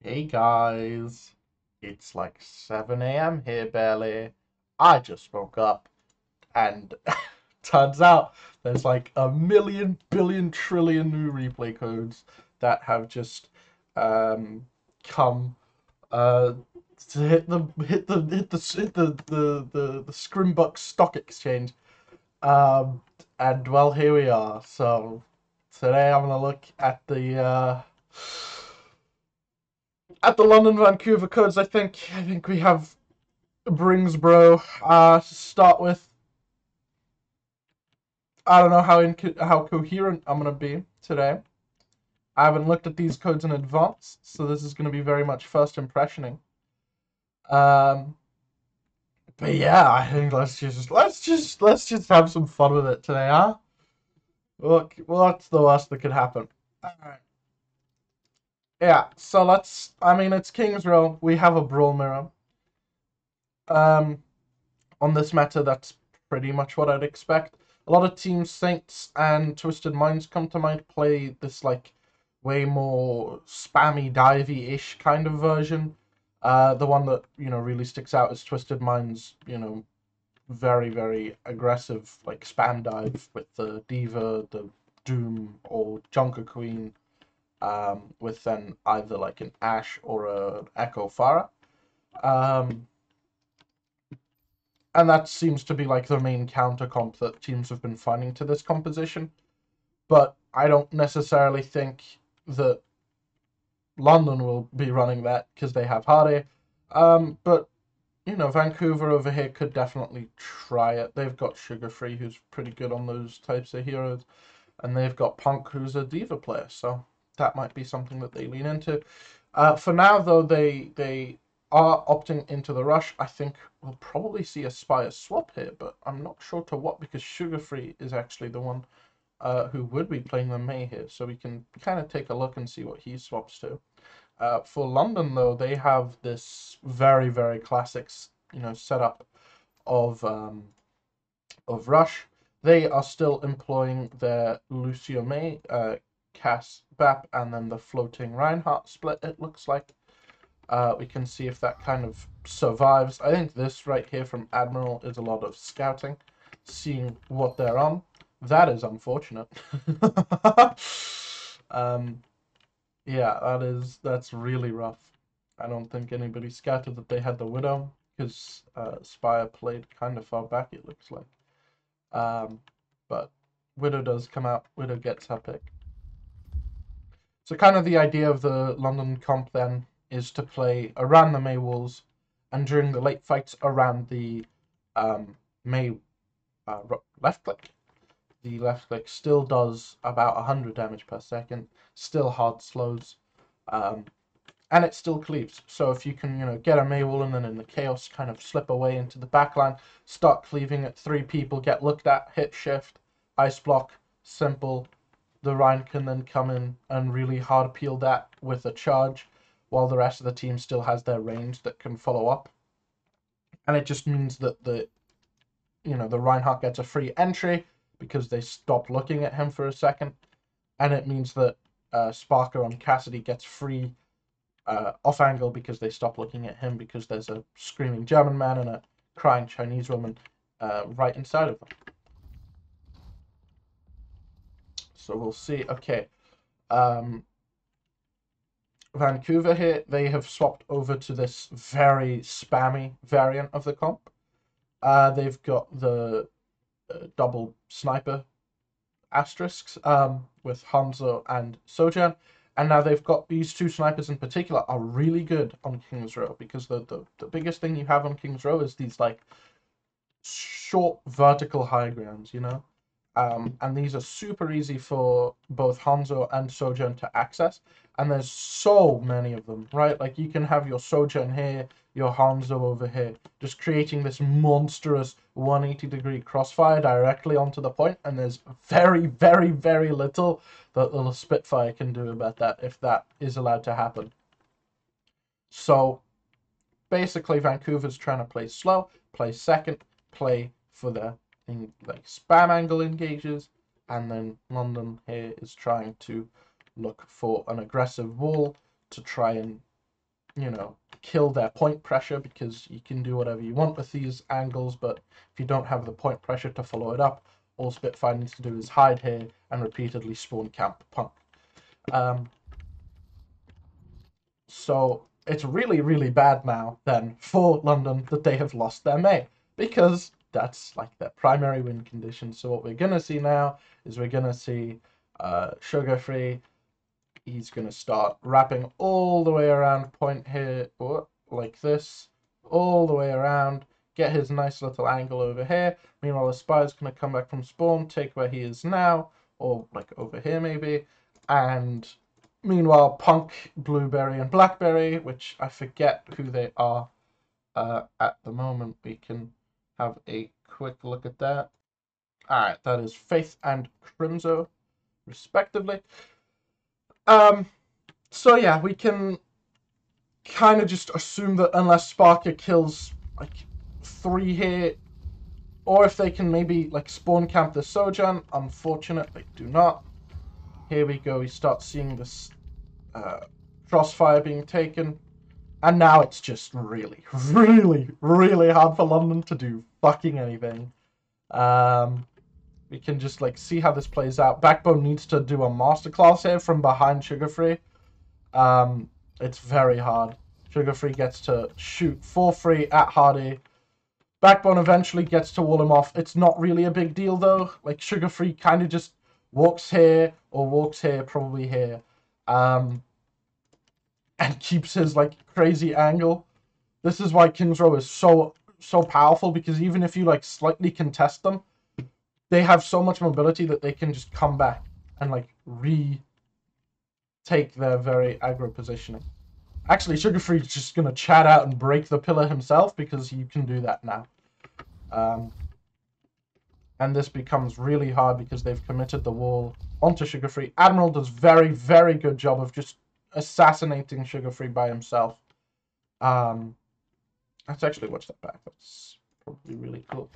Hey guys, it's like 7 a.m. here barely. I just woke up and turns out there's like a million, billion, trillion new replay codes that have just um, come uh, to hit the Scrimbuck Stock Exchange. And well, here we are. So today I'm gonna look at the London Vancouver codes. I think we have Bringsbro to start with. I don't know how coherent I'm gonna be today. I haven't looked at these codes in advance, so this is gonna be very much first impressioning. Um, but yeah, I think let's just have some fun with it today, huh? Look, what's the worst that could happen? All right. Yeah, so I mean, it's King's Row. We have a Brawl Mirror. Um, on this meta, that's pretty much what I'd expect. A lot of Team Saints and Twisted Minds come to mind, play this like way more spammy, divey-ish kind of version. The one that, really sticks out is Twisted Minds, very, very aggressive, like spam dive with the Diva, the Doom, or Junker Queen, with then either like an Ashe or an Echo Pharah. Um, and that seems to be like the main counter comp that teams have been finding to this composition. But I don't necessarily think that London will be running that because they have Hardy. But Vancouver over here could definitely try it. They've got Sugar Free, who's pretty good on those types of heroes, and they've got Punk, who's a diva player. So that might be something that they lean into. For now, though, they are opting into the rush. I think we'll probably see a Spire swap here, but I'm not sure to what because Sugar Free is actually the one who would be playing the May here. So we can kind of take a look and see what he swaps to. For London, though, they have this very, very classic, setup of Rush. They are still employing their Lucio May, Cass Bap, and then the floating Reinhardt split, it looks like. We can see if that kind of survives. I think this right here from Admiral is a lot of scouting, seeing what they're on. That is unfortunate. um, yeah, that's really rough. I don't think anybody scouted that they had the Widow because Spire played kind of far back, it looks like. Um, but Widow does come out. Widow gets her pick. So kind of the idea of the London comp then is to play around the May walls and during the late fights around the May left click. The left click still does about 100 damage per second, still hard slows, um, and it still cleaves. So if you can, get a May wall and then in the chaos kind of slip away into the backline, start cleaving at 3 people, get looked at, hit shift, ice block, simple. The Rhine can then come in and really hard peel that with a charge, while the rest of the team still has their range that can follow up. And it just means that the Reinhardt gets a free entry because they stop looking at him for a second, and it means that Sparker on Cassidy gets free off angle because they stop looking at him because there's a screaming German man and a crying Chinese woman right inside of them. So we'll see. Okay. Vancouver here, they have swapped over to this very spammy variant of the comp. They've got the double sniper asterisks with Hanzo and Sojan. And now they've got these 2 snipers in particular are really good on King's Row because the biggest thing you have on King's Row is these like short vertical high grounds, and these are super easy for both Hanzo and Sojourn to access. And there's so many of them, right? Like you can have your Sojourn here, your Hanzo over here, just creating this monstrous 180-degree crossfire directly onto the point. And there's very, very, very little that the Spitfire can do about that if that is allowed to happen. So basically, Vancouver's trying to play slow, play second, play for the like spam angle engages, and then London here is trying to look for an aggressive wall to try and you know, kill their point pressure, because you can do whatever you want with these angles, but if you don't have the point pressure to follow it up, all Spitfire needs to do is hide here and repeatedly spawn camp punk. So it's really, really bad now then for London that they have lost their May, because that's like their primary win condition. So what we're going to see now is we're going to see Sugar Free. He's going to start wrapping all the way around point here, like this, all the way around, get his nice little angle over here. Meanwhile, the Spire's going to come back from spawn, take where he is now, or like over here maybe, and meanwhile, Punk, Blueberry, and Blackberry, which I forget who they are at the moment. We can have a quick look at that. Alright, that is Faith and Crimzo, respectively. So yeah, we can kind of just assume that unless Sparker kills like 3 here, or if they can maybe like spawn camp the Sojourn, unfortunate they do not. Here we go, we start seeing this crossfire being taken, and now it's just really, really, really hard for London to do fucking anything. We can just like see how this plays out. Backbone needs to do a masterclass here from behind Sugar Free. It's very hard. Sugar Free gets to shoot for free at Hardy. Backbone eventually gets to wall him off. It's not really a big deal though. Like Sugar Free kind of just walks here or walks here, probably here, and keeps his like crazy angle. This is why King's Row is so powerful, because even if you like slightly contest them, they have so much mobility that they can just come back and like retake their very aggro positioning. Actually, Sugar Free's just gonna chat out and break the pillar himself, because you can do that now. And this becomes really hard because they've committed the wall onto Sugar Free. Admiral does very, very good job of just assassinating Sugar Free by himself. Let's actually watch that back. That's probably really cool.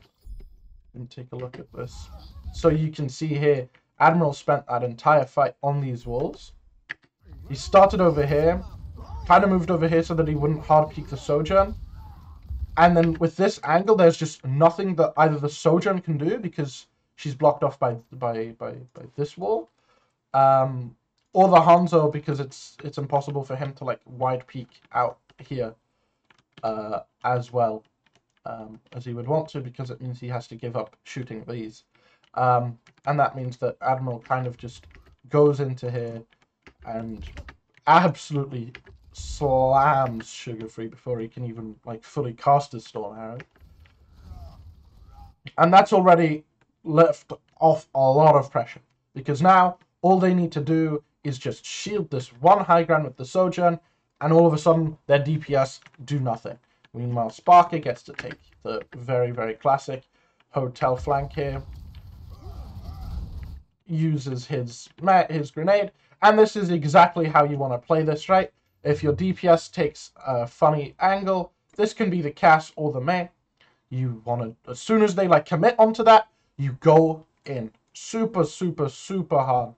And take a look at this. So you can see here, Admiral spent that entire fight on these walls. He started over here, kind of moved over here so that he wouldn't hard peek the Sojourn. And then with this angle, there's just nothing that either the Sojourn can do, because she's blocked off by this wall, or the Hanzo, because it's impossible for him to like wide peek out here as well as he would want to, because it means he has to give up shooting these, and that means that Admiral kind of just goes into here and absolutely slams Sugar Free before he can even like fully cast his Storm Arrow. And that's already left off a lot of pressure, because now all they need to do is just shield this one high ground with the Sojourn, and all of a sudden their DPS do nothing. Meanwhile, Sparker gets to take the very, very classic hotel flank here, uses his grenade, and this is exactly how you want to play this, right? If your DPS takes a funny angle, this can be the Cass or the Mei. You want to, as soon as they like commit onto that, you go in super, super, super hard.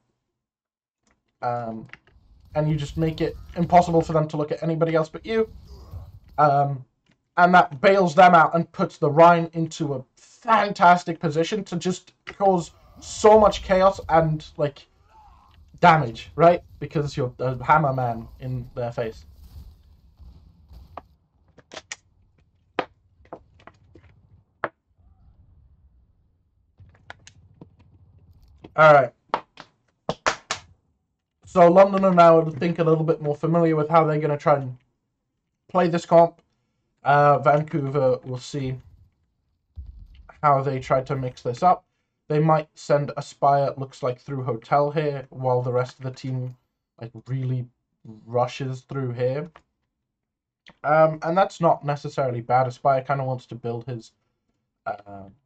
And you just make it impossible for them to look at anybody else but you. And that bails them out and puts the Rhine into a fantastic position to just cause so much chaos and like damage, right? Because you're a hammer man in their face. Alright. So London are now, I think, a little bit more familiar with how they're going to try and play this comp. Vancouver, will see how they try to mix this up. They might send a Spire, it looks like, through Hotel here, while the rest of the team like really rushes through here. And that's not necessarily bad. A Spire kind of wants to build his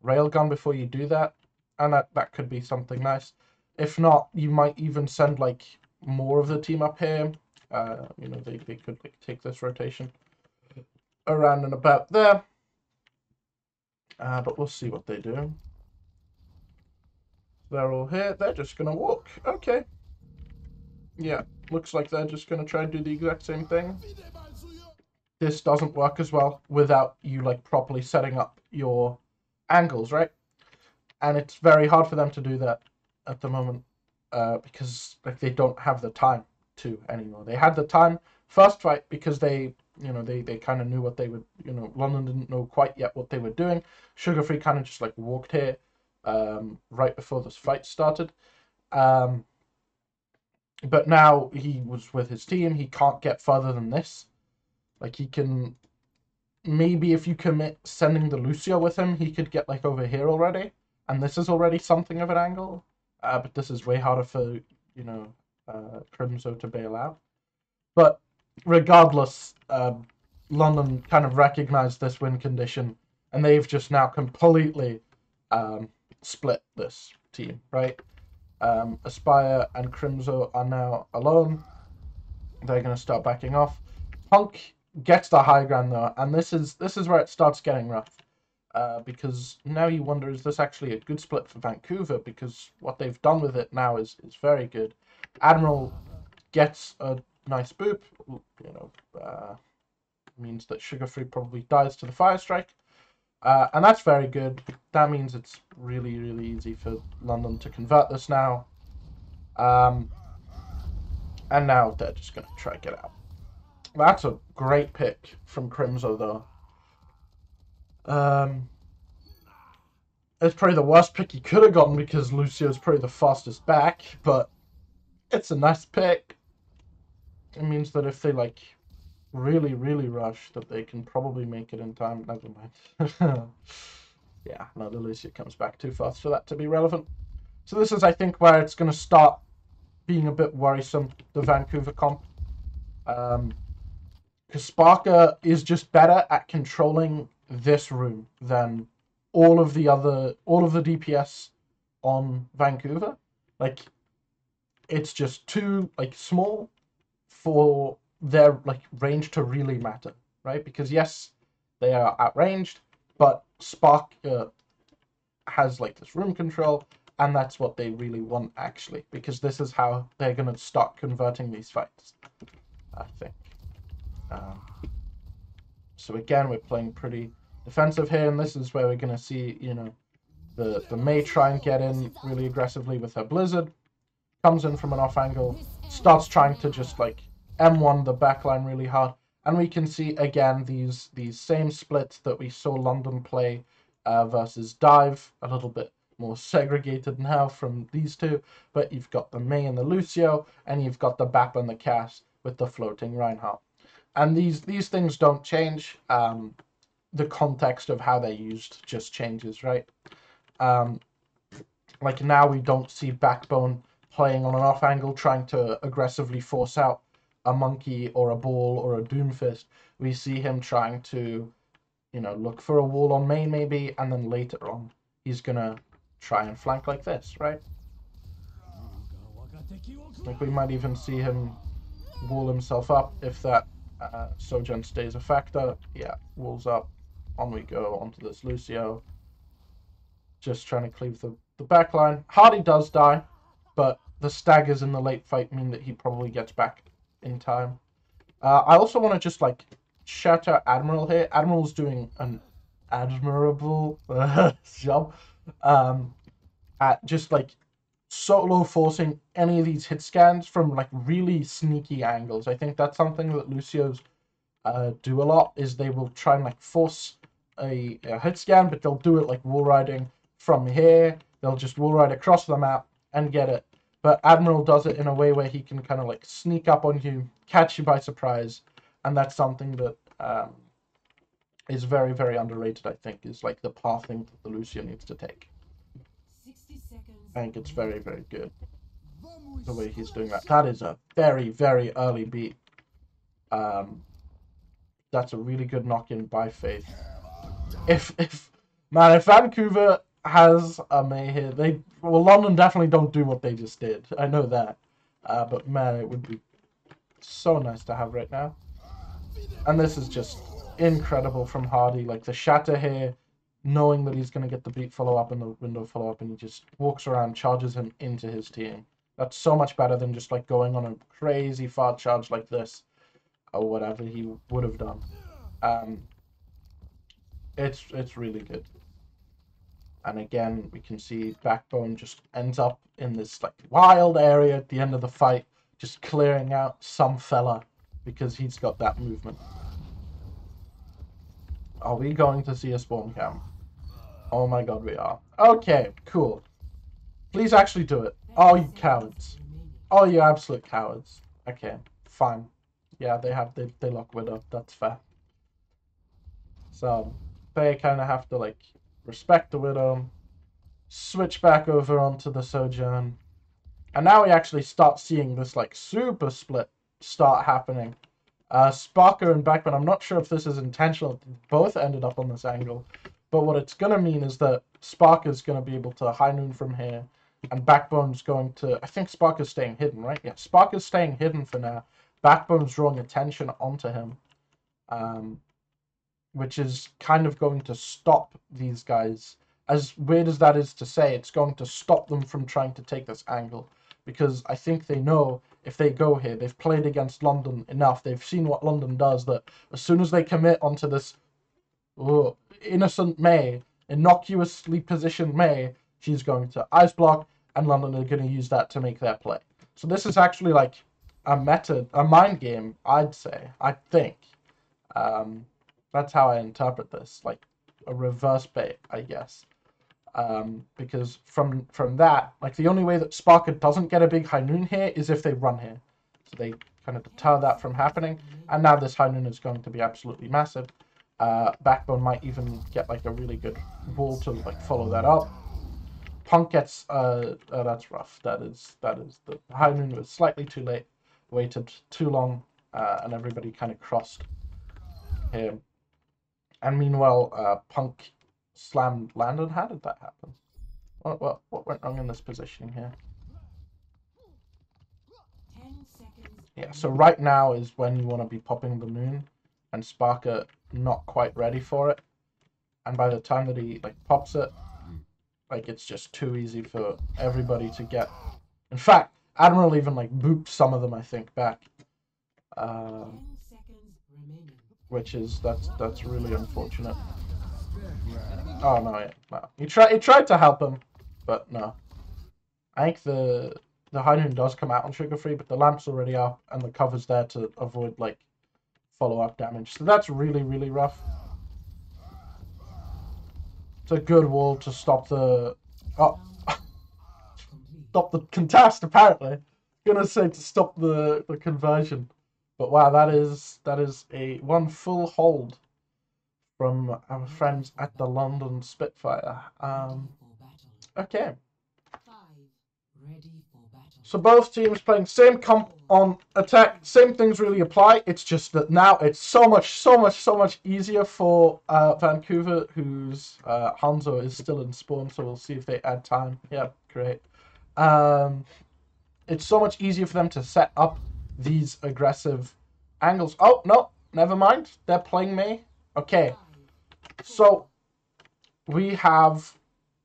railgun before you do that, and that could be something nice. If not, you might even send like more of the team up here. You know, they could like take this rotation around and about there. But we'll see what they do. They're all here. They're just gonna walk. Okay. Yeah, looks like they're just gonna try and do the exact same thing. this doesn't work as well without you like properly setting up your angles, right? And it's very hard for them to do that at the moment because like they don't have the time to anymore. They had the time first fight because they kind of knew what they would, London didn't know quite yet what they were doing. Sugar Free kind of just like walked here right before this fight started. But now he was with his team. He can't get further than this. Like he can, maybe if you commit sending the Lucio with him, he could get like over here already. And this is already something of an angle. But this is way harder for, Crimso to bail out. But regardless, London kind of recognized this win condition. And they've just now completely split this team, right? Aspire and Crimso are now alone. They're going to start backing off. Punk gets the high ground though, and this is where it starts getting rough. Because now you wonder, is this actually a good split for Vancouver? Because what they've done with it now is very good. Admiral gets a nice boop, means that Sugar Free probably dies to the Fire Strike. And that's very good. That means it's really, really easy for London to convert this now. And now they're just going to try to get out. That's a great pick from Crimso, though. It's probably the worst pick he could have gotten because Lucio's probably the fastest back, but it's a nice pick. It means that if they, like, really, really rush, that they can probably make it in time. Never mind. Yeah, no, the Lucio comes back too fast for that to be relevant. So this is, I think, where it's going to start being a bit worrisome, the Vancouver comp. Because Sparker is just better at controlling this room than all of the DPS on Vancouver. Like, it's just too, like, small for their, like, range to really matter, right? Because, yes, they are outranged, but Spark has, like, this room control, and that's what they really want, actually, because this is how they're going to start converting these fights, I think. So again, we're playing pretty defensive here, and this is where we're going to see, the Mei try and get in really aggressively with her Blizzard, comes in from an off angle, starts trying to just, like, M1 the backline really hard, and we can see, again, these same splits that we saw London play versus Dive, a little bit more segregated now from these two, but you've got the Mei and the Lucio, and you've got the Bap and the Cass with the floating Reinhardt. And these things don't change. The context of how they're used just changes, right? Like now we don't see Backbone playing on an off angle, trying to aggressively force out a Monkey or a Ball or a Doomfist. We see him trying to, look for a wall on main maybe, and then later on he's gonna try and flank like this, right? Like we might even see him wall himself up if that Sojourn stays a factor. Yeah, walls up. On we go onto this Lucio. Just trying to cleave the backline. Hardy does die, but the staggers in the late fight mean that he probably gets back in time. I also want to just like shout out Admiral here. Admiral's doing an admirable job at just like solo forcing any of these hit scans from like really sneaky angles. I think that's something that Lucios do a lot, is they will try and like force a hit scan, but they'll do it like wall riding from here. They'll just wall ride across the map and get it. But Admiral does it in a way where he can kind of like sneak up on you, catch you by surprise, and that's something that is very, very underrated, I think, is like the pathing that the Lucio needs to take. I think it's very, very good the way he's doing that. That is a very, very early beat. That's a really good knock-in by Faith. If Vancouver has a Mei here, London definitely don't do what they just did. I know that. But man, it would be so nice to have right now. And this is just incredible from Hardy. Like the shatter here, knowing that he's going to get the beat follow-up and the window follow-up, and he just walks around, charges him into his team. That's so much better than just like going on a crazy far charge like this, or whatever he would have done. It's really good. And again, we can see Backbone just ends up in this like wild area at the end of the fight, just clearing out some fella because he's got that movement. Are we going to see a spawn cam? Oh my god, we are. Okay, cool. Please actually do it. Oh, you cowards. Oh, you absolute cowards. Okay, fine. Yeah, they lock Widow. That's fair. So they kind of have to like respect the Widow, switch back over onto the Sojourn, and now we actually start seeing this like super split start happening. Sparker and Backbone, I'm not sure if this is intentional. Both ended up on this angle, but what it's gonna mean is that Sparker's gonna be able to high noon from here, and Backbone's going to. I think Sparker's staying hidden, right? Yeah, Sparker's staying hidden for now. Backbone's drawing attention onto him. Which is kind of going to stop these guys. As weird as that is to say, it's going to stop them from trying to take this angle. Because I think they know if they go here, they've played against London enough, they've seen what London does, that as soon as they commit onto this innocent May, innocuously positioned May, she's going to ice block, and London are going to use that to make their play. So this is actually like a mind game, I'd say, I think. That's how I interpret this, like a reverse bait, I guess. Because from that, like the only way that Sparker doesn't get a big high noon here is if they run here. So they kind of deter that from happening. And now this high noon is going to be absolutely massive. Backbone might even get like a really good wall to like follow that up. Punk gets that's rough. That is the high noon was slightly too late, waited too long, and everybody kind of crossed here. And meanwhile, Punk slammed Landon. How did that happen? What went wrong in this positioning here? Yeah, so right now is when you want to be popping the moon, and Sparker not quite ready for it. And by the time that he like pops it, like it's just too easy for everybody to get. In fact, Admiral even like booped some of them, I think, back. Which is that's really unfortunate. Oh no, no. He tried to help him, but no. I think the high noon does come out on sugar free, but the lamp's already up and the cover's there to avoid like follow-up damage. So that's really rough. It's a good wall to stop the stop the contest apparently. Gonna say to stop the conversion. But wow, that is a one full hold from our friends at the London Spitfire. Okay. So both teams playing same comp on attack, same things really apply. It's just that now it's so much easier for Vancouver, whose Hanzo is still in spawn. So we'll see if they add time. Yeah, great. It's so much easier for them to set up these aggressive angles. Oh, no, never mind. They're playing me. Okay. So we have,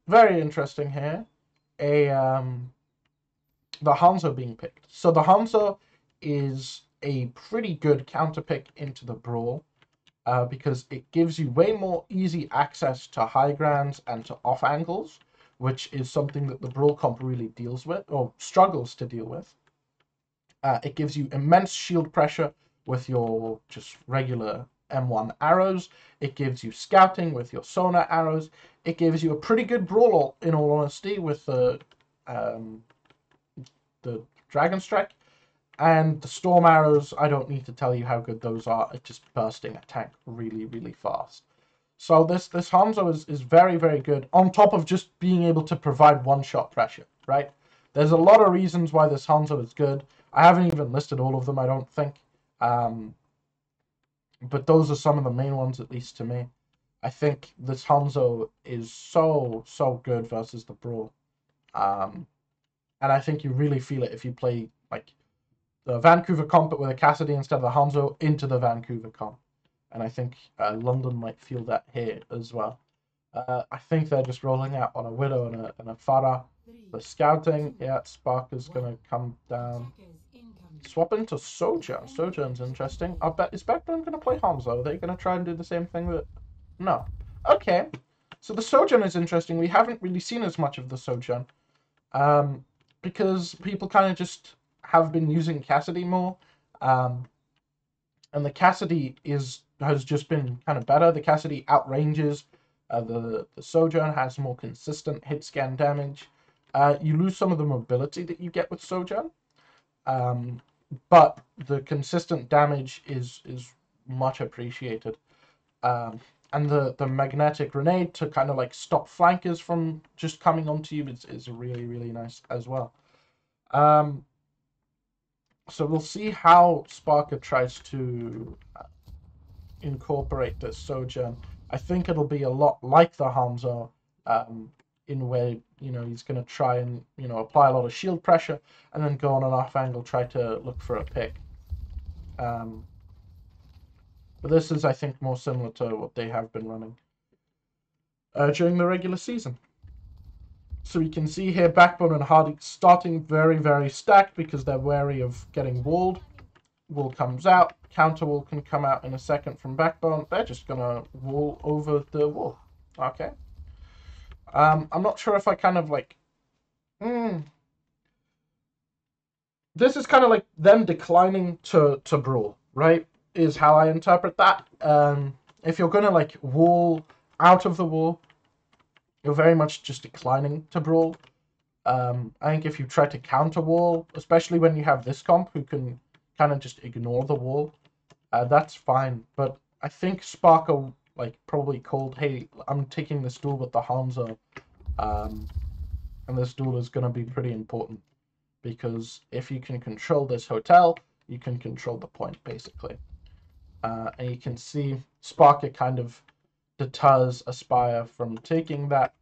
very interesting here, the Hanzo being picked. So the Hanzo is a pretty good counter pick into the Brawl because it gives you way more easy access to high grounds and to off angles, which is something that the Brawl comp really deals with, or struggles to deal with. It gives you immense shield pressure with your just regular M1 arrows. It gives you scouting with your sonar arrows. It gives you a pretty good Brawl, in all honesty, with the Dragon Strike. And the Storm Arrows, I don't need to tell you how good those are. It's just bursting a tank really fast. So this Hanzo is very good, on top of just being able to provide one-shot pressure, right? There's a lot of reasons why this Hanzo is good. I haven't even listed all of them, I don't think. But those are some of the main ones, at least to me. I think this Hanzo is so good versus the Brawl. And I think you really feel it if you play like the Vancouver comp but with a Cassidy instead of the Hanzo into the Vancouver comp. And I think London might feel that here as well. I think they're just rolling out on a Widow and a Farah. The scouting, yeah, Sparker's going to come down. Swap into Sojourn. Sojourn's interesting. Is Backbone going to play Hanzo? Are they going to try and do the same thing that... No. Okay. So the Sojourn is interesting. We haven't really seen as much of the Sojourn. Because people kind of just have been using Cassidy more. And the Cassidy has just been kind of better. The Cassidy outranges. The Sojourn has more consistent hit scan damage. You lose some of the mobility that you get with Sojourn. But the consistent damage is much appreciated. And the magnetic grenade to kind of like stop flankers from just coming onto you is really, really nice as well. So we'll see how Sparker tries to incorporate this Sojourn. I think it'll be a lot like the Hanzo, in a way, he's going to try and, apply a lot of shield pressure and then go on an off angle, try to look for a pick. But this is, I think, more similar to what they have been running during the regular season. So we can see here Backbone and Hardy starting very, very stacked because they're wary of getting walled. Wall comes out. Counter wall can come out in a second from Backbone. They're just going to wall over the wall. Okay. I'm not sure if I kind of like... This is kind of like them declining to brawl, right? Is how I interpret that. If you're going to like wall out of the wall, you're very much just declining to brawl. I think if you try to counter wall, especially when you have this comp who can kind of just ignore the wall, that's fine. But I think Sparker like probably called, hey, I'm taking this duel with the Hanzo, and this duel is going to be pretty important because if you can control this hotel, you can control the point basically. And you can see Sparker kind of deters Aspire from taking that.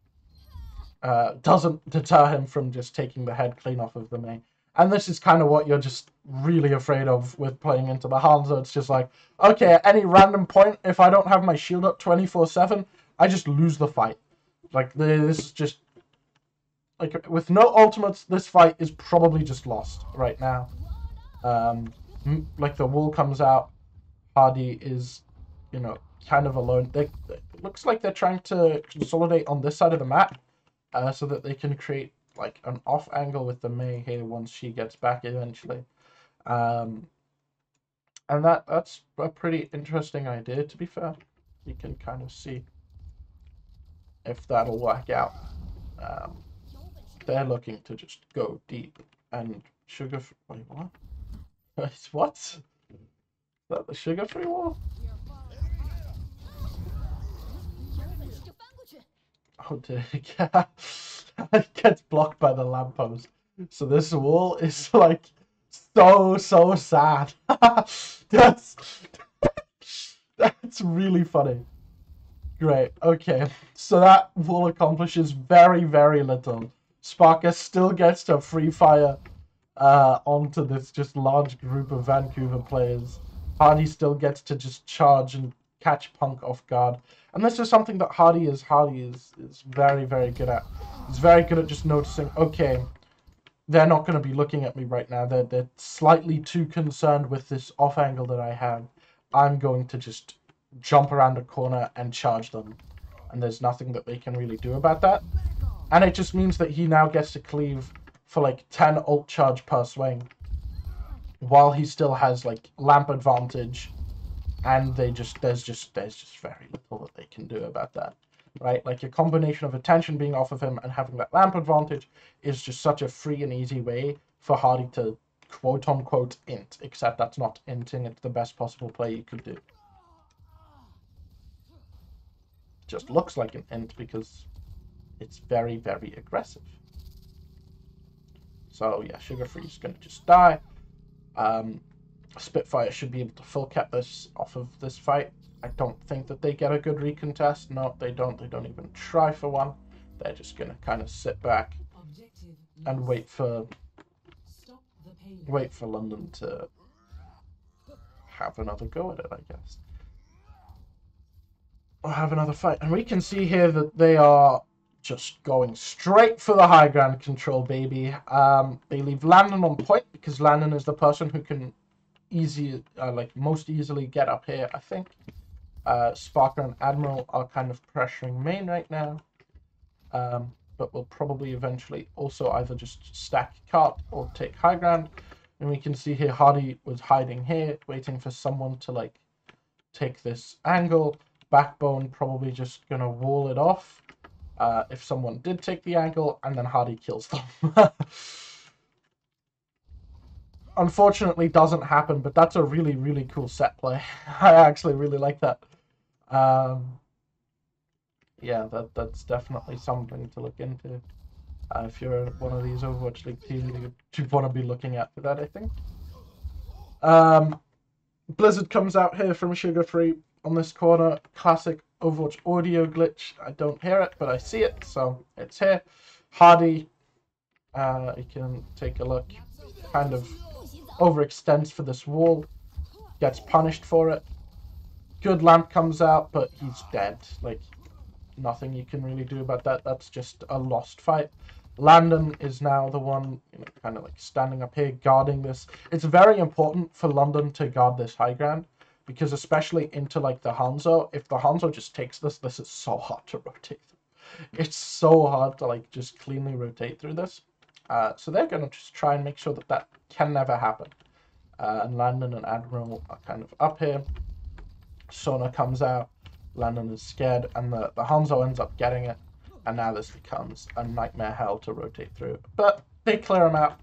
Doesn't deter him from just taking the head clean off of the main. And this is kind of what you're just really afraid of with playing into the Hanzo. It's just like, okay, at any random point, if I don't have my shield up 24/7, I just lose the fight. Like, this is just... Like, with no ultimates, this fight is probably just lost right now. Like, the wall comes out. Hardy is, kind of alone. It looks like they're trying to consolidate on this side of the map so that they can create like an off angle with the Mei here once she gets back eventually. And that's a pretty interesting idea, to be fair. You can kind of see if that'll work out. They're looking to just go deep and sugar... Wait, what? What? Is that the sugar-free wall? Oh dear, it gets blocked by the lamppost. So this wall is like so sad. That's really funny. Great, okay. So that wall accomplishes very, very little. Sparker still gets to free fire onto this just large group of Vancouver players. Hardy still gets to just charge and catch Punk off guard. And this is something that Hardy is very, very good at. He's very good at just noticing, okay, they're not going to be looking at me right now. They're slightly too concerned with this off angle that I have. I'm going to just jump around a corner and charge them. And there's nothing that they can really do about that. And it just means that he now gets to cleave for like 10 ult charge per swing, while he still has like lamp advantage, and there's just very little that they can do about that, right? Like a combination of attention being off of him and having that lamp advantage is just such a free and easy way for Hardy to quote unquote int, except that's not inting, it's the best possible play you could do. It just looks like an int because it's very, very aggressive. So yeah, Sugar-Free is going to just die. Spitfire should be able to full cap this off of this fight. I don't think that they get a good recontest. No, they don't. They don't even try for one. They're just going to kind of sit back and wait for London to have another go at it, I guess. Or have another fight. And we can see here that they are just going straight for the high ground control, baby. They leave Landon on point because Landon is the person who can most easily get up here, I think. Sparker and Admiral are kind of pressuring main right now. But we'll probably eventually also either just stack cart or take high ground. And we can see here Hardy was hiding here, waiting for someone to like take this angle. Backbone probably just gonna wall it off if someone did take the angle, and then Hardy kills them. Unfortunately, doesn't happen, but that's a really, really cool set play. I actually really like that. Yeah, that's definitely something to look into. If you're one of these Overwatch League teams, you want to be looking at for that, I think. Blizzard comes out here from Sugar Free on this corner. Classic Overwatch audio glitch. I don't hear it, but I see it, so it's here. Hardy, you can take a look, kind of overextends for this wall, gets punished for it. Good lamp comes out, but he's dead. Like, nothing you can really do about that. That's just a lost fight. Landon is now the one, kind of like standing up here, guarding this. It's very important for London to guard this high ground, because especially into like the Hanzo, if the Hanzo just takes this is so hard to rotate through. It's so hard to like just cleanly rotate through this. So they're going to just try and make sure that that can never happen. And Landon and Admiral are kind of up here. Sona comes out. Landon is scared, and the Hanzo ends up getting it. And now this becomes a nightmare hell to rotate through. But they clear him out.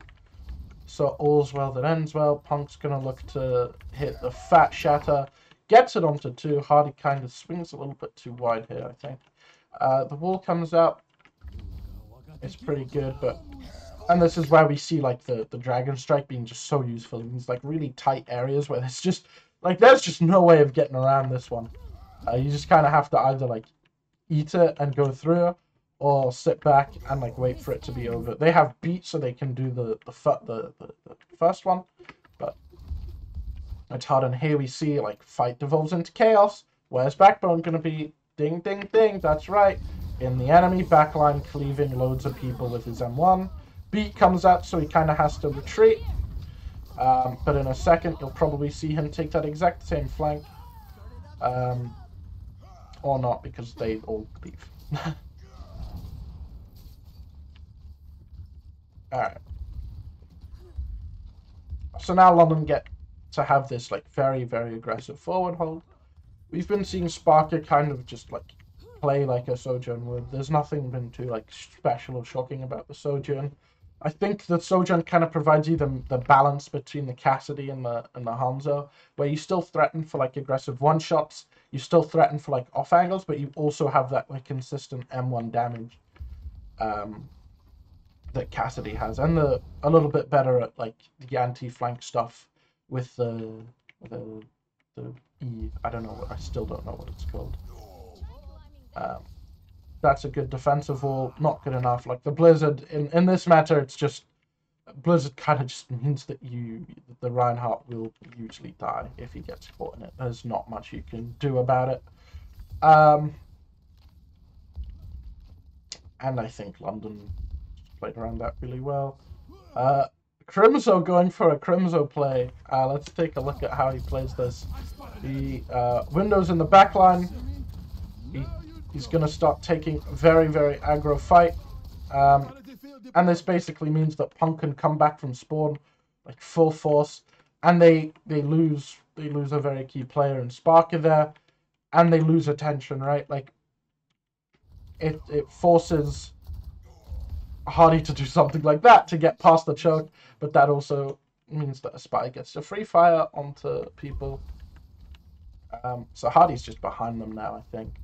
So all's well that ends well. Punk's going to look to hit the fat shatter. Gets it onto 2. Hardy kind of swings a little bit too wide here, I think. The wall comes out. It's pretty good, but... And this is where we see, like, the Dragon Strike being just so useful in these, like, really tight areas where there's just... Like, there's just no way of getting around this one. You just kind of have to either, like, eat it and go through, or sit back and, like, wait for it to be over. They have beat, so they can do the first one, but it's hard. And here we see, like, fight devolves into chaos. Where's Backbone going to be? Ding, ding, ding. That's right. In the enemy backline, cleaving loads of people with his M1. Beat comes out, so he kind of has to retreat. But in a second, you'll probably see him take that exact same flank. Or not, because they all leave. Alright. So now London get to have this, like, very, very aggressive forward hold. We've been seeing Sparker kind of just, like, play like a Sojourn would. There's nothing been too, like, special or shocking about the Sojourn. I think the Sojourn kind of provides you the balance between the Cassidy and the Hanzo, where you still threaten for, like, aggressive one-shots, you still threaten for, like, off angles, but you also have that, like, consistent M1 damage that Cassidy has, and a little bit better at, like, the anti-flank stuff with the E. I don't know. I still don't know what it's called. That's a good defensive wall. Not good enough. Like, the Blizzard in this matter, it's just Blizzard kind of just means that the Reinhardt will usually die if he gets caught in it. There's not much you can do about it. And I think London played around that really well. Crimzo going for a Crimzo play. Let's take a look at how he plays this. The windows in the backline. He's going to start taking very, very aggro fight. And this basically means that Punk can come back from spawn, like, full force. And they lose a very key player in Sparker there. And they lose attention, right? Like, it forces Hardy to do something like that to get past the choke, but that also means that a spy gets to free fire onto people. So Hardy's just behind them now, I think.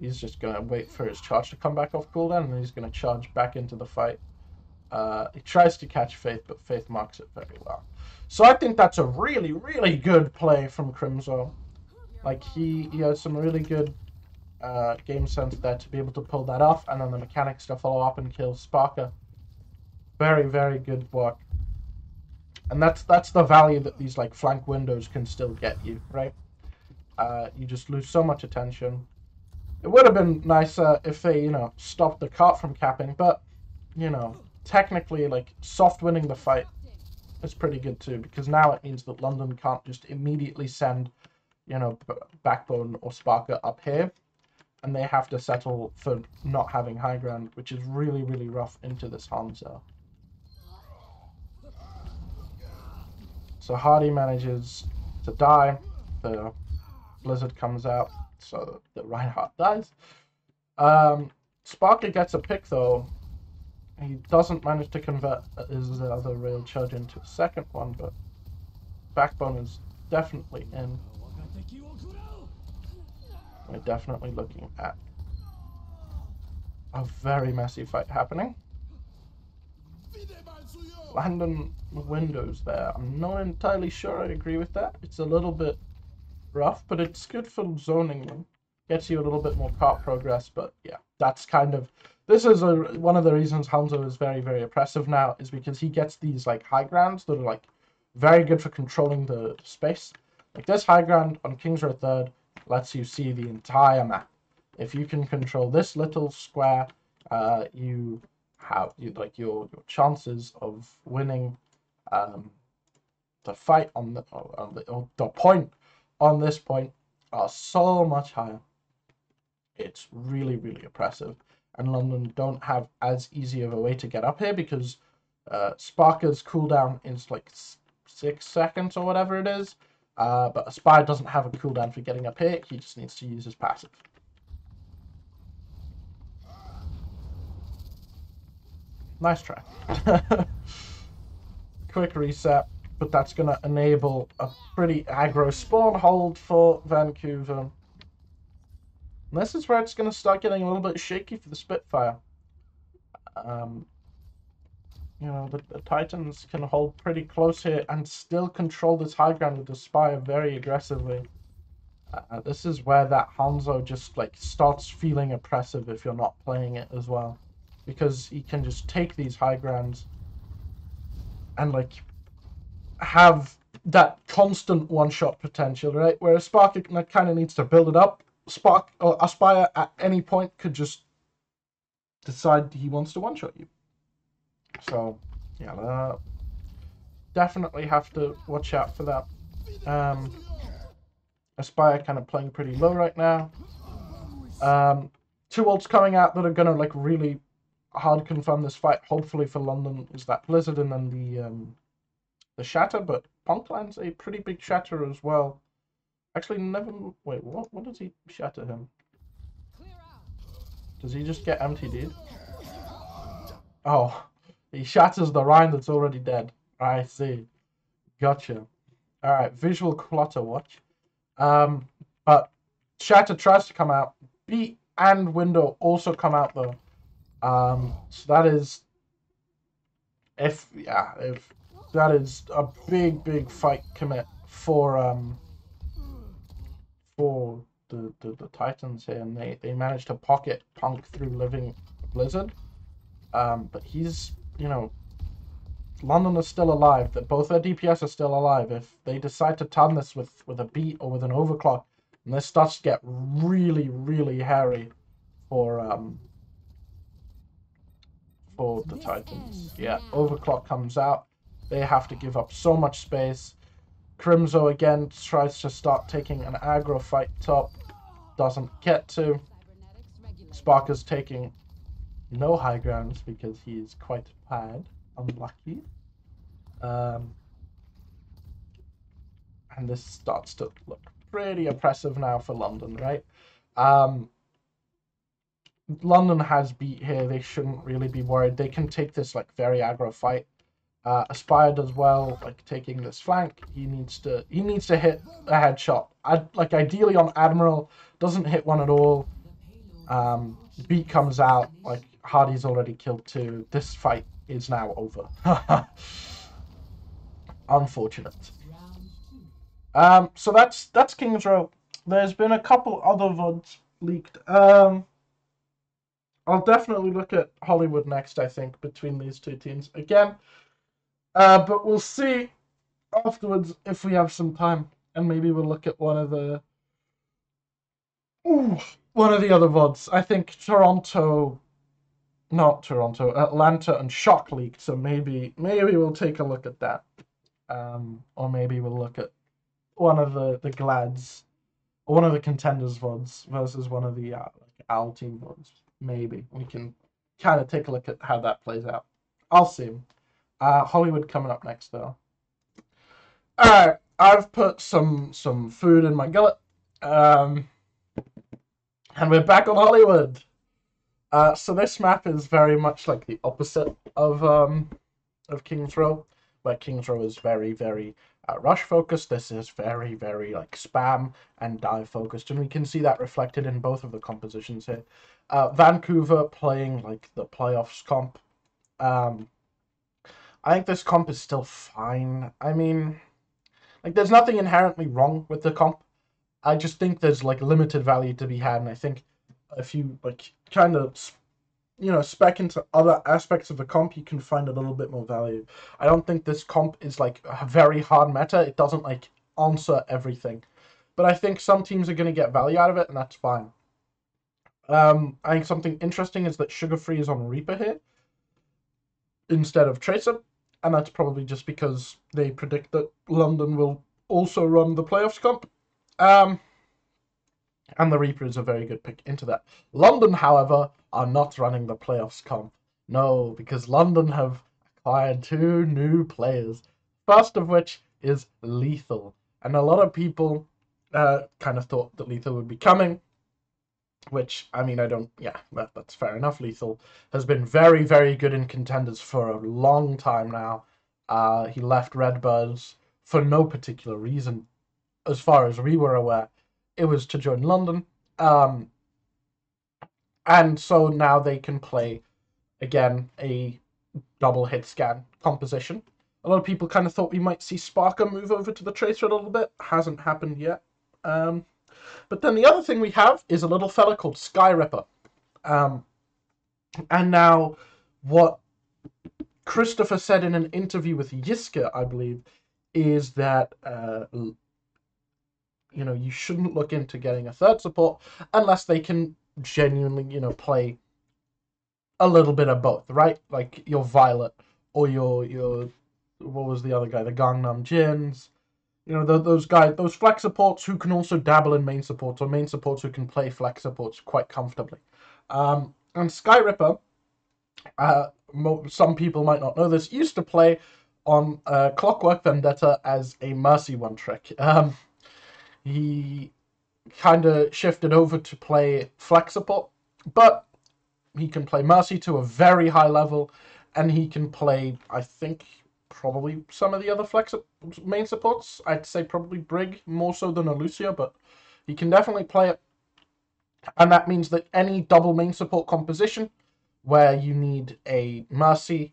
He's just going to wait for his charge to come back off cooldown, and then he's going to charge back into the fight. He tries to catch Faith, but Faith marks it very well. So I think that's a really, really good play from Crimzo. Like, he has some really good game sense there to be able to pull that off, and then the mechanics to follow up and kill Sparker. Very, very good work. And that's the value that these, like, flank windows can still get you, right? You just lose so much attention. It would have been nicer if they, stopped the cart from capping, but, technically, like, soft winning the fight is pretty good too, because now it means that London can't just immediately send, Backbone or Sparker up here, and they have to settle for not having high ground, which is really, really rough into this Hanzo. So Hardy manages to die. The Blizzard comes out, so the Reinhardt dies. Sparker gets a pick though. He doesn't manage to convert his other rail charge into a second one, but Backbone is definitely in. We're definitely looking at a very messy fight happening. Landon windows there. I'm not entirely sure I agree with that. It's a little bit rough, but it's good for zoning. Gets you a little bit more cart progress, but yeah, that's kind of... This is one of the reasons Hanzo is very, very oppressive now, is because he gets these like high grounds that are like very good for controlling the space. Like this high ground on King's Row 3rd lets you see the entire map. If you can control this little square, you have your chances of winning the fight on the point on this point are so much higher. It's really, really oppressive, and London don't have as easy of a way to get up here because Sparker's cooldown is like 6 seconds or whatever it is, but Aspire doesn't have a cooldown for getting up here. He just needs to use his passive. Nice try. Quick reset, but that's going to enable a pretty aggro spawn hold for Vancouver. And this is where it's going to start getting a little bit shaky for the Spitfire. The Titans can hold pretty close here and still control this high ground with the Spire very aggressively. This is where that Hanzo just like starts feeling oppressive if you're not playing it as well, because he can just take these high grounds and like have that constant one-shot potential, right? Whereas Spark kind of needs to build it up. Spark or Aspire at any point could just decide he wants to one-shot you. So yeah, definitely have to watch out for that. Aspire kind of playing pretty low right now. 2 ults coming out that are gonna like really hard confirm this fight. Hopefully for London is that Blizzard and then the Shatter, but Punkland's a pretty big Shatter as well. Actually, never. Wait, what does he shatter him? Does he just get MTD'd? Oh, he shatters the Rhine that's already dead. I see. Gotcha. Alright, visual clutter watch. But Shatter tries to come out. Beat and Window also come out though. So that is if that is a big fight commit for the Titans here, and they managed to pocket Punk through living Blizzard. But he's, London is still alive. That both their DPS are still alive. If they decide to turn this with a beat or with an overclock, and this starts to get really, really hairy for the Titans. Yeah, overclock comes out. They have to give up so much space. Crimzo again tries to start taking an aggro fight top. Doesn't get to. Sparker's taking no high grounds because he is quite bad. Unlucky. And this starts to look pretty oppressive now for London, right? London has beat here. They shouldn't really be worried. They can take this like very aggro fight. Aspire does well, like taking this flank. He needs to hit a headshot. Ideally on Admiral, doesn't hit one at all. Beat comes out, like Hardy's already killed 2. This fight is now over. Unfortunate. So that's King's Row. There's been a couple other VODs leaked. I'll definitely look at Hollywood next, I think, between these 2 teams. Again, but we'll see afterwards if we have some time, and maybe we'll look at one of the Ooh, one of the other VODs. I think Atlanta and Shock leaked, so maybe we'll take a look at that. Or maybe we'll look at one of the Glads, or one of the Contenders VODs versus one of the like Owl Team VODs. Maybe we can kind of take a look at how that plays out. I'll see. Hollywood coming up next though. Alright, I've put some food in my gullet. And we're back on Hollywood. So this map is very much like the opposite of King's Row, where King's Row is very, very rush focused. This is very, very like spam and dive focused, and we can see that reflected in both of the compositions here. Vancouver playing like the playoffs comp. I think this comp is still fine. I mean, like there's nothing inherently wrong with the comp. I just think there's like limited value to be had, and I think if you like kind of spec into other aspects of the comp, you can find a little bit more value. I don't think this comp is like a very hard meta. It doesn't like answer everything, but I think some teams are going to get value out of it, and that's fine. I think something interesting is that Sugar Free is on Reaper here instead of Tracer, and that's probably just because they predict that London will also run the playoffs comp. And the Reaper is a very good pick into that. London, however, are not running the playoffs comp. No, because London have acquired 2 new players. First of which is Lethal. And a lot of people kind of thought that Lethal would be coming. Which, I mean, that's fair enough. Lethal has been very, very good in contenders for a long time now. He left Redbirds for no particular reason, as far as we were aware. It was to join London. And so now they can play, again, a double hit scan composition. A lot of people kind of thought we might see Sparker move over to the Tracer a little bit. Hasn't happened yet. But then the other thing we have is a little fella called Sky Ripper. And now what Christopher said in an interview with Yiska, I believe, is that you shouldn't look into getting a third support unless they can genuinely, play a little bit of both, right? Like your Violet or your what was the other guy? The Gangnam Jins. Those guys, those flex supports who can also dabble in main supports, or main supports who can play flex supports quite comfortably. And Sky Ripper, some people might not know this, used to play on Clockwork Vendetta as a Mercy one-trick. He kind of shifted over to play flex support, but he can play Mercy to a very high level, and he can play, I think, probably some of the other flex main supports. I'd say probably Brig more so than a Lucio, but he can definitely play it. And that means that any double main support composition where you need a Mercy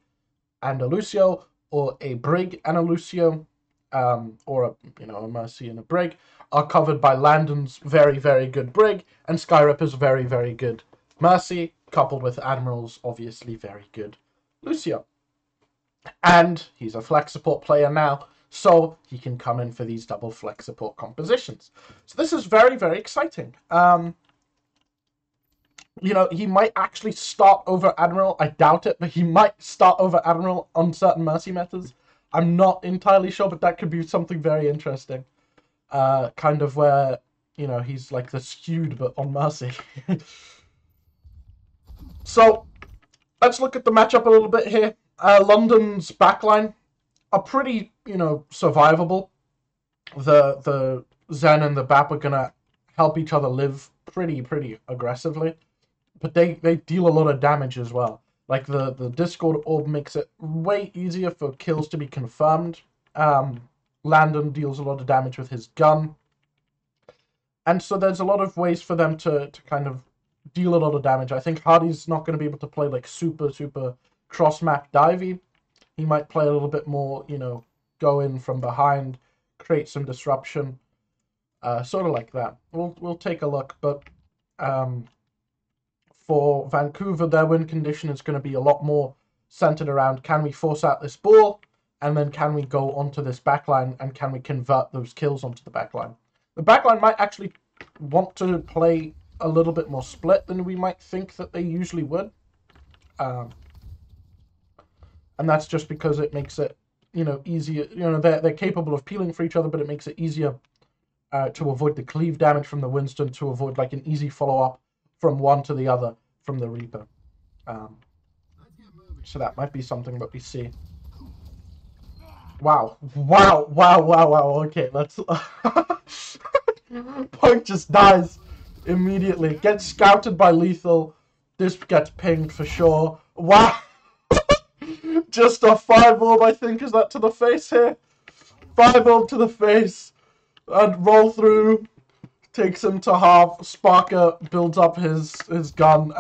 and a Lucio, or a Brig and a Lucio, or a Mercy and a Brig, are covered by Landon's very, very good Brig, and Skyripper's very, very good Mercy, coupled with Admiral's obviously very good Lucio. And he's a flex support player now, so he can come in for these double flex support compositions. So this is very, very exciting. He might actually start over Admiral. I doubt it, but he might start over Admiral on certain Mercy metas. I'm not entirely sure, but that could be something very interesting. Kind of where, he's like the skewed, but on Mercy. So, let's look at the matchup a little bit here. London's backline are pretty, survivable. The Zen and the Bap are going to help each other live pretty aggressively. But they deal a lot of damage as well. Like the Discord orb makes it way easier for kills to be confirmed. Landon deals a lot of damage with his gun. And so there's a lot of ways for them to kind of deal a lot of damage. I think Hardy's not going to be able to play like super cross-map divey. He might play a little bit more, go in from behind, create some disruption. Sort of like that. We'll take a look, but for Vancouver, their win condition is going to be a lot more centered around, can we force out this ball, and then can we go onto this backline, and can we convert those kills onto the backline. The backline might actually want to play a little bit more split than we might think that they usually would. Um, and that's just because it makes it, easier. They're capable of peeling for each other, but it makes it easier to avoid the cleave damage from the Winston, to avoid like an easy follow-up from one to the other from the Reaper. So that might be something that we see. Wow. Okay, let's... Punk just dies immediately. Gets scouted by Lethal. This gets pinged for sure. Wow. Just a 5-orb, I think. Is that to the face here? 5-orb to the face. And roll through. Takes him to half. Sparker builds up his gun.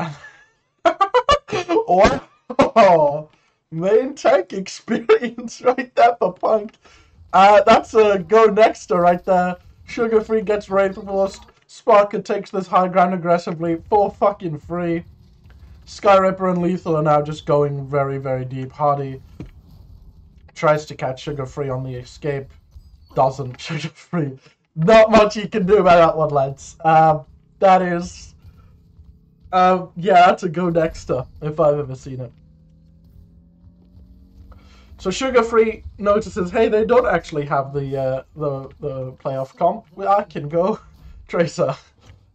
Oh, main tank experience right there for Punk. That's a go nexter right there. Sugar Free gets reinforced. Sparker takes this high ground aggressively for fucking free. Sky Ripper and Lethal are now just going very, very deep. Hardy tries to catch Sugar Free on the escape. Doesn't. Sugar Free. Not much you can do about that one, lads. That is... yeah, that's a go nexter, if I've ever seen it. So Sugar Free notices, hey, they don't actually have the playoff comp. I can go Tracer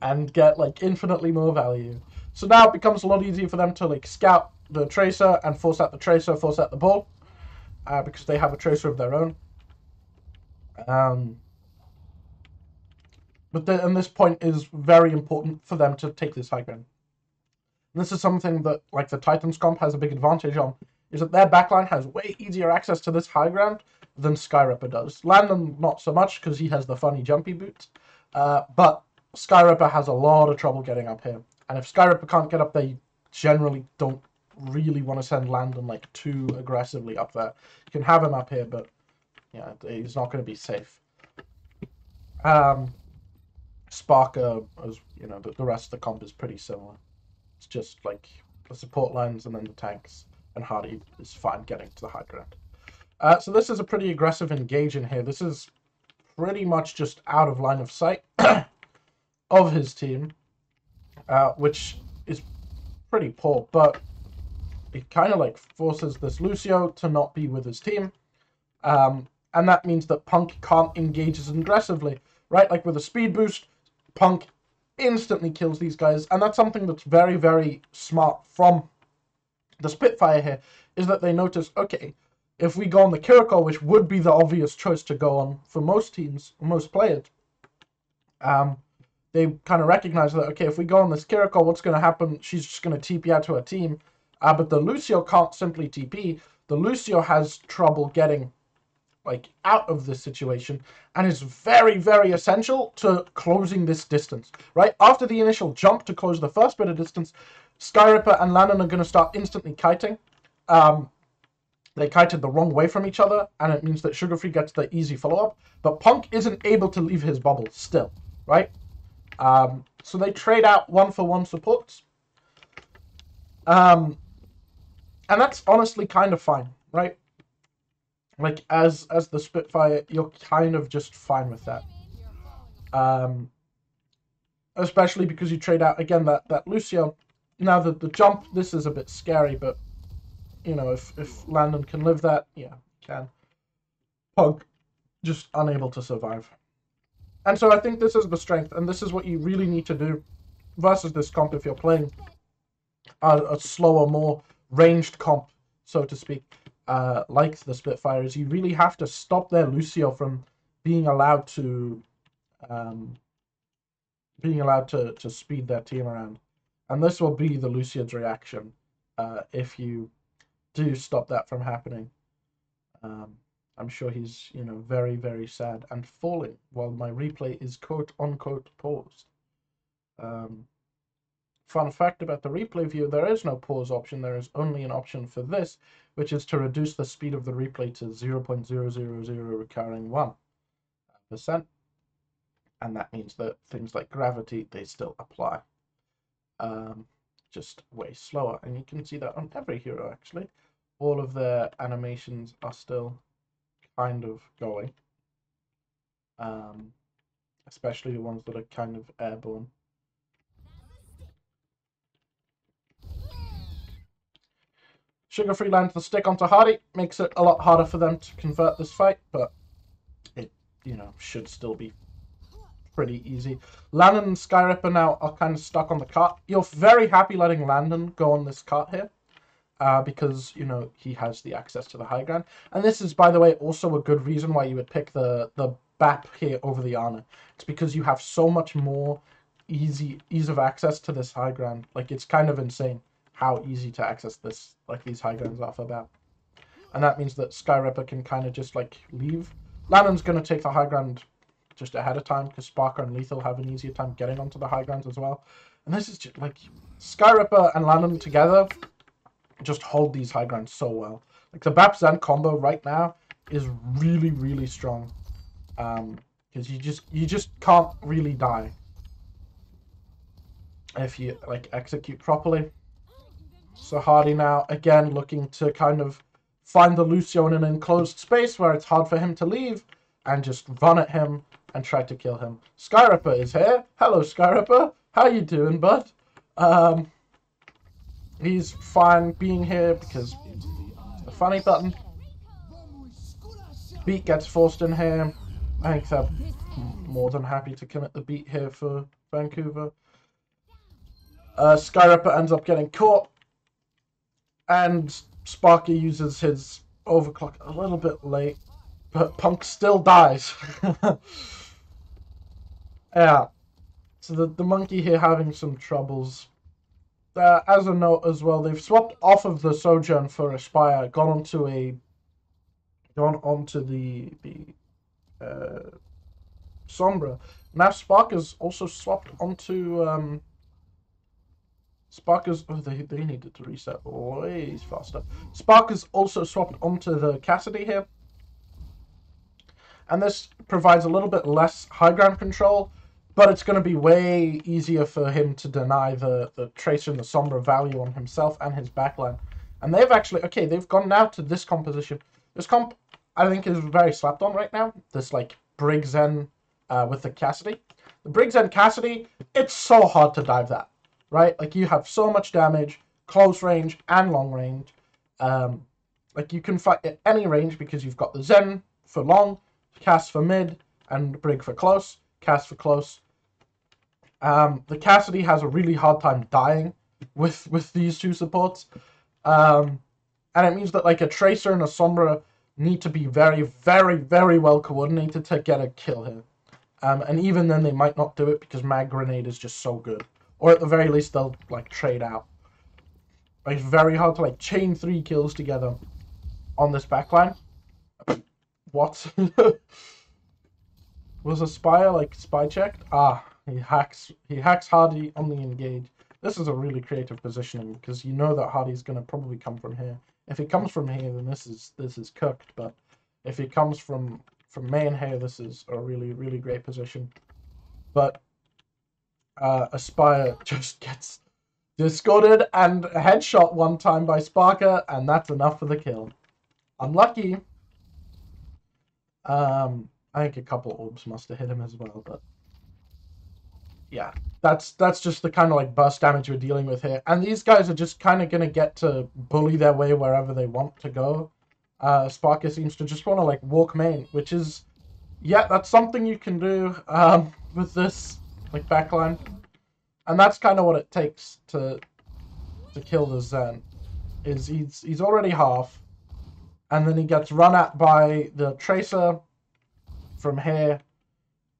and get like infinitely more value. So now it becomes a lot easier for them to like scout the Tracer and force out the Tracer, force out the ball, because they have a Tracer of their own. But this point is very important for them to take this high ground. And this is something that like the Titans comp has a big advantage on, is that their backline has way easier access to this high ground than Skyripper does. Landon, not so much, because he has the funny jumpy boots. But Skyripper has a lot of trouble getting up here. And if Skyripper can't get up there, you generally don't really want to send Landon like too aggressively up there. You can have him up here, but yeah, he's not going to be safe. Sparker, as you know, the rest of the comp is pretty similar. It's just like the support lines and then the tanks. And Hardy is fine getting to the high ground. So this is a pretty aggressive engage in here. This is pretty much just out of line of sight of his team, which is pretty poor, but it kind of like forces this Lucio to not be with his team. And that means that Punk can't engage as aggressively, right? Like with a speed boost, Punk instantly kills these guys. And that's something that's very, very smart from the Spitfire here, is that they notice, okay, if we go on the Kiriko, which would be the obvious choice to go on for most teams, most players, they kind of recognize that, okay, if we go on this Kiriko, what's going to happen? She's just going to TP out to her team. But the Lucio can't simply TP. The Lucio has trouble getting like out of this situation and is very, very essential to closing this distance, right? After the initial jump to close the first bit of distance, Skyripper and Landon are going to start instantly kiting. They kited the wrong way from each other, and it means that Sugar Free gets the easy follow-up, but Punk isn't able to leave his bubble still, right? So they trade out 1-for-1 supports. And that's honestly kind of fine, right? Like, as the Spitfire, you're kind of just fine with that. Especially because you trade out, again, that Lucio. Now, the jump, this is a bit scary, but, you know, if Landon can live that, yeah, can. Pug, just unable to survive. And so I think this is the strength, and this is what you really need to do versus this comp if you're playing a slower, more ranged comp, so to speak, like the Spitfire, is you really have to stop their Lucio from being allowed to speed their team around. And this will be the Lucio's reaction if you do stop that from happening. I'm sure he's, you know, very, very sad and falling while my replay is quote-unquote paused. Fun fact about the replay view, there is no pause option. There is only an option for this, which is to reduce the speed of the replay to 0.000 recurring 1%. And that means that things like gravity, they still apply. Just way slower. And you can see that on every hero, actually. All of their animations are still kind of going. Especially the ones that are kind of airborne. Sugar-free lands the stick onto Hardy. Makes it a lot harder for them to convert this fight, but it, you know, should still be pretty easy. Landon and Skyripper now are kind of stuck on the cart. You're very happy letting Landon go on this cart here. Because, you know, he has the access to the high ground. And this is, by the way, also a good reason why you would pick the BAP here over the Ana. It's because you have so much more ease of access to this high ground. Like, it's kind of insane how easy to access this, like, these high grounds are for BAP. And that means that Skyripper can kind of just, like, leave. Landon's going to take the high ground just ahead of time, because Sparker and Lethal have an easier time getting onto the high grounds as well. And this is just, like, Skyripper and Landon together just hold these high grounds so well. Like, the BAP Zen combo right now is really, really strong. Because you just can't really die if you, like, execute properly. So Hardy now, again, looking to kind of find the Lucio in an enclosed space where it's hard for him to leave, and just run at him and try to kill him. Skyripper is here. Hello, Skyripper. How you doing, bud? He's fine being here because it's the funny button. Beat gets forced in here. I think they're more than happy to commit the beat here for Vancouver. Skyripper ends up getting caught. And Sparky uses his overclock a little bit late. But Punk still dies. Yeah. So the monkey here having some troubles. As a note as well, they've swapped off of the Sojourn for Aspire, gone onto the Sombra. Now Spark has also swapped onto Sparker's. Oh, they needed to reset way faster. Spark has also swapped onto the Cassidy here, and this provides a little bit less high ground control. But it's going to be way easier for him to deny the Tracer and the Sombra value on himself and his backline. And they've actually, okay, they've gone now to this composition. This comp, I think, is very slept on right now. This, like, Brig Zen with the Cassidy. The Brig Zen Cassidy, it's so hard to dive that, right? Like, you have so much damage, close range and long range. Like, you can fight at any range because you've got the Zen for long, Cass for mid, and Brig for close. Cass for close. The Cassidy has a really hard time dying with these two supports. And it means that, like, a Tracer and a Sombra need to be very, very, very well coordinated to get a kill here. And even then they might not do it because Mag Grenade is just so good. Or at the very least they'll, like, trade out. Like, it's very hard to, like, chain 3 kills together on this backline. What? Was Aspire, like, spy checked? Ah, he hacks Hardy on the engage. This is a really creative positioning because you know that Hardy's gonna probably come from here. If he comes from here, then this is cooked. But if he comes from main here, this is a really, really great position. But Aspire just gets discorded and a headshot one time by Sparker, and that's enough for the kill. Unlucky. I think a couple orbs must have hit him as well, but yeah, that's just the kind of, like, burst damage we're dealing with here. And these guys are just kind of going to get to bully their way wherever they want to go. Sparker seems to just want to, like, walk main, which is, yeah, that's something you can do with this, like, backline. And that's kind of what it takes to kill the Zen. Is he's already half, and then he gets run at by the Tracer from here,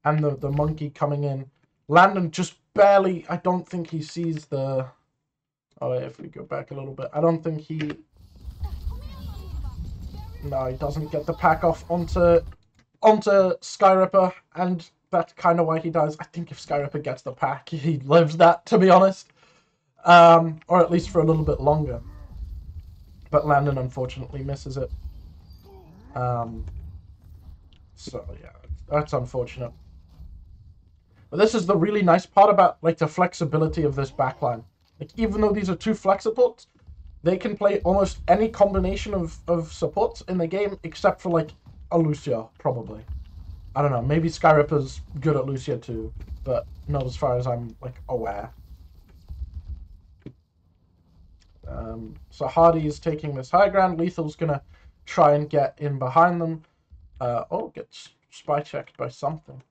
and the monkey coming in. Landon just barely, I don't think he sees the... Oh, if we go back a little bit, I don't think he... No, he doesn't get the pack off onto Skyripper, and that's kind of why he dies. I think if Skyripper gets the pack, he lives that, to be honest. Or at least for a little bit longer. But Landon, unfortunately, misses it. So, yeah, that's unfortunate. But this is the really nice part about, like, the flexibility of this backline. Like, even though these are two flex supports, they can play almost any combination of supports in the game, except for, like, a Lucio, probably. I don't know, maybe Skyripper's good at Lucio too, but not as far as I'm, like, aware. So Hardy is taking this high ground. Lethal's gonna try and get in behind them. Oh, gets spy checked by something.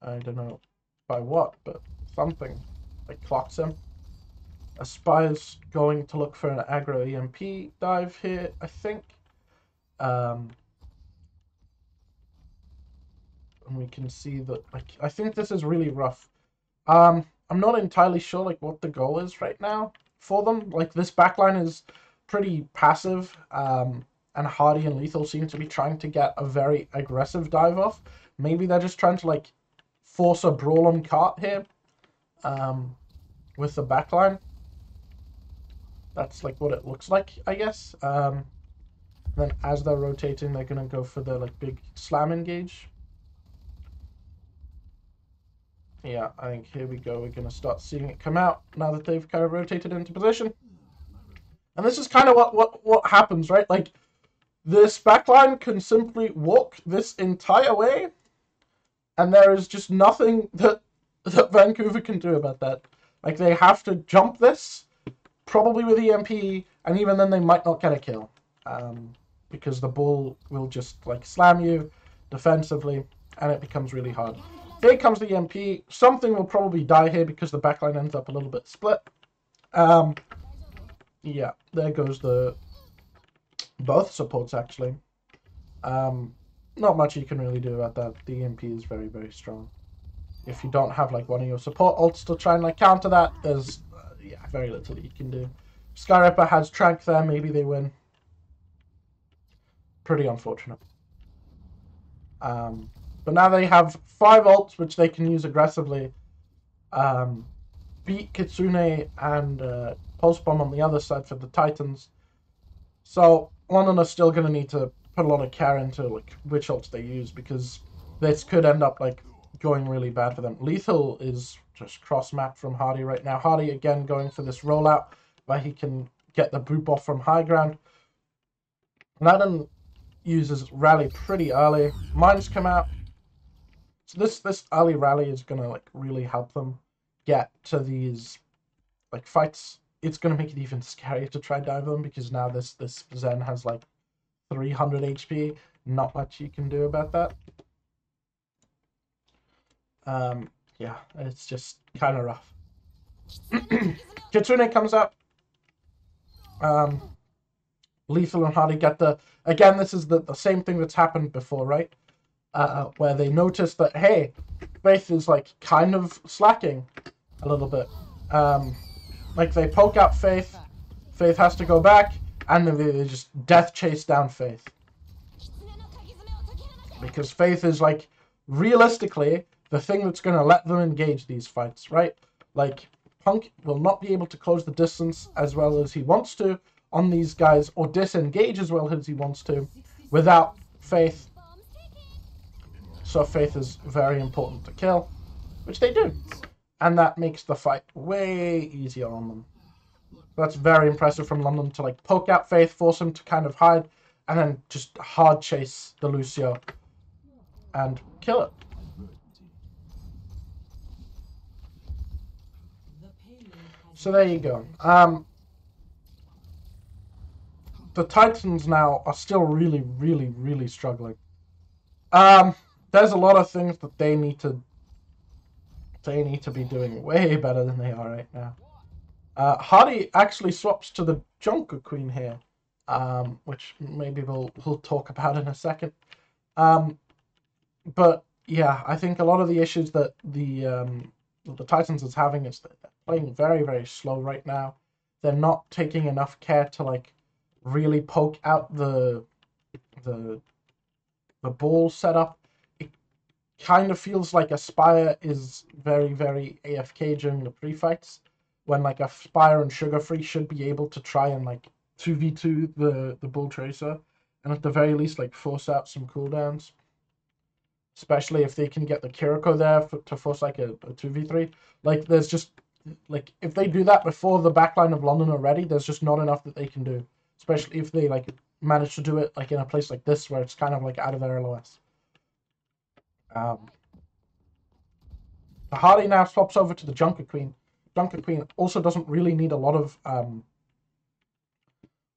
I don't know by what, but something. Like clocks him. A spy is going to look for an aggro EMP dive here, I think. And we can see that, like, I think this is really rough. I'm not entirely sure, like, what the goal is right now for them. Like, this backline is pretty passive, and Hardy and Lethal seem to be trying to get a very aggressive dive off. Maybe they're just trying to, like, force a brawl on cart here, with the backline. That's, like, what it looks like, I guess. Then as they're rotating, they're going to go for the, like, big slam engage. Yeah, I think here we go. We're going to start seeing it come out now that they've kind of rotated into position. And this is kind of what happens, right? Like, this backline can simply walk this entire way, and there is just nothing that Vancouver can do about that. Like, they have to jump this, probably with EMP, and even then they might not get a kill. Because the ball will just, like, slam you defensively, and it becomes really hard. Here comes the EMP. Something will probably die here because the backline ends up a little bit split. Yeah, there goes both supports, actually. Not much you can really do about that. The EMP is very, very strong. If you don't have, like, one of your support ults to try and, like, counter that, there's, yeah, very little you can do. Skyripper has Trank there. Maybe they win. Pretty unfortunate. But now they have 5 ults, which they can use aggressively. Beat Kitsune and Pulse Bomb on the other side for the Titans. So London are still going to need to put a lot of care into, like, which ults they use, because this could end up, like, going really bad for them. Lethal is just cross-map from Hardy right now. Hardy, again, going for this rollout where he can get the boop off from high ground. London uses rally pretty early. Mines come out. So this early rally is going to, like, really help them get to these, like, fights. It's going to make it even scarier to try dive them, because now this Zen has, like, 300 HP. Not much you can do about that. Yeah, it's just kind of rough. Kitsune comes up. Lethal and Hardy get the... Again, this is the same thing that's happened before, right? Where they notice that, hey, Faith is, like, kind of slacking a little bit. Like, they poke out Faith. Faith has to go back, and then they just death chase down Faith. Because Faith is, like, realistically the thing that's going to let them engage these fights, right? Like, Punk will not be able to close the distance as well as he wants to on these guys, or disengage as well as he wants to, without Faith. So Faith is very important to kill, which they do. And that makes the fight way easier on them. That's very impressive from London to, like, poke out Faith, force him to kind of hide, and then just hard chase the Lucio and kill it. So there you go. The Titans now are still really, really, really struggling. There's a lot of things that they need to be doing way better than they are right now. Hardy actually swaps to the Junker Queen here, which maybe we'll talk about in a second. But yeah, I think a lot of the issues that the Titans is having is that they're playing very, very slow right now. They're not taking enough care to, like, really poke out the ball setup. It kind of feels like Aspire is very, very AFK during the pre-fights, when, like, Aspire and Sugar Free should be able to try and, like, 2v2 the Bull Tracer, and at the very least, like, force out some cooldowns. Especially if they can get the Kiriko there to force, like, a 2v3. Like, there's just, like, if they do that before the backline of London are ready, there's just not enough that they can do. Especially if they, like, manage to do it, like, in a place like this where it's kind of, like, out of their LOS. The Hardy now swaps over to the Junker Queen. Junker Queen also doesn't really need a lot of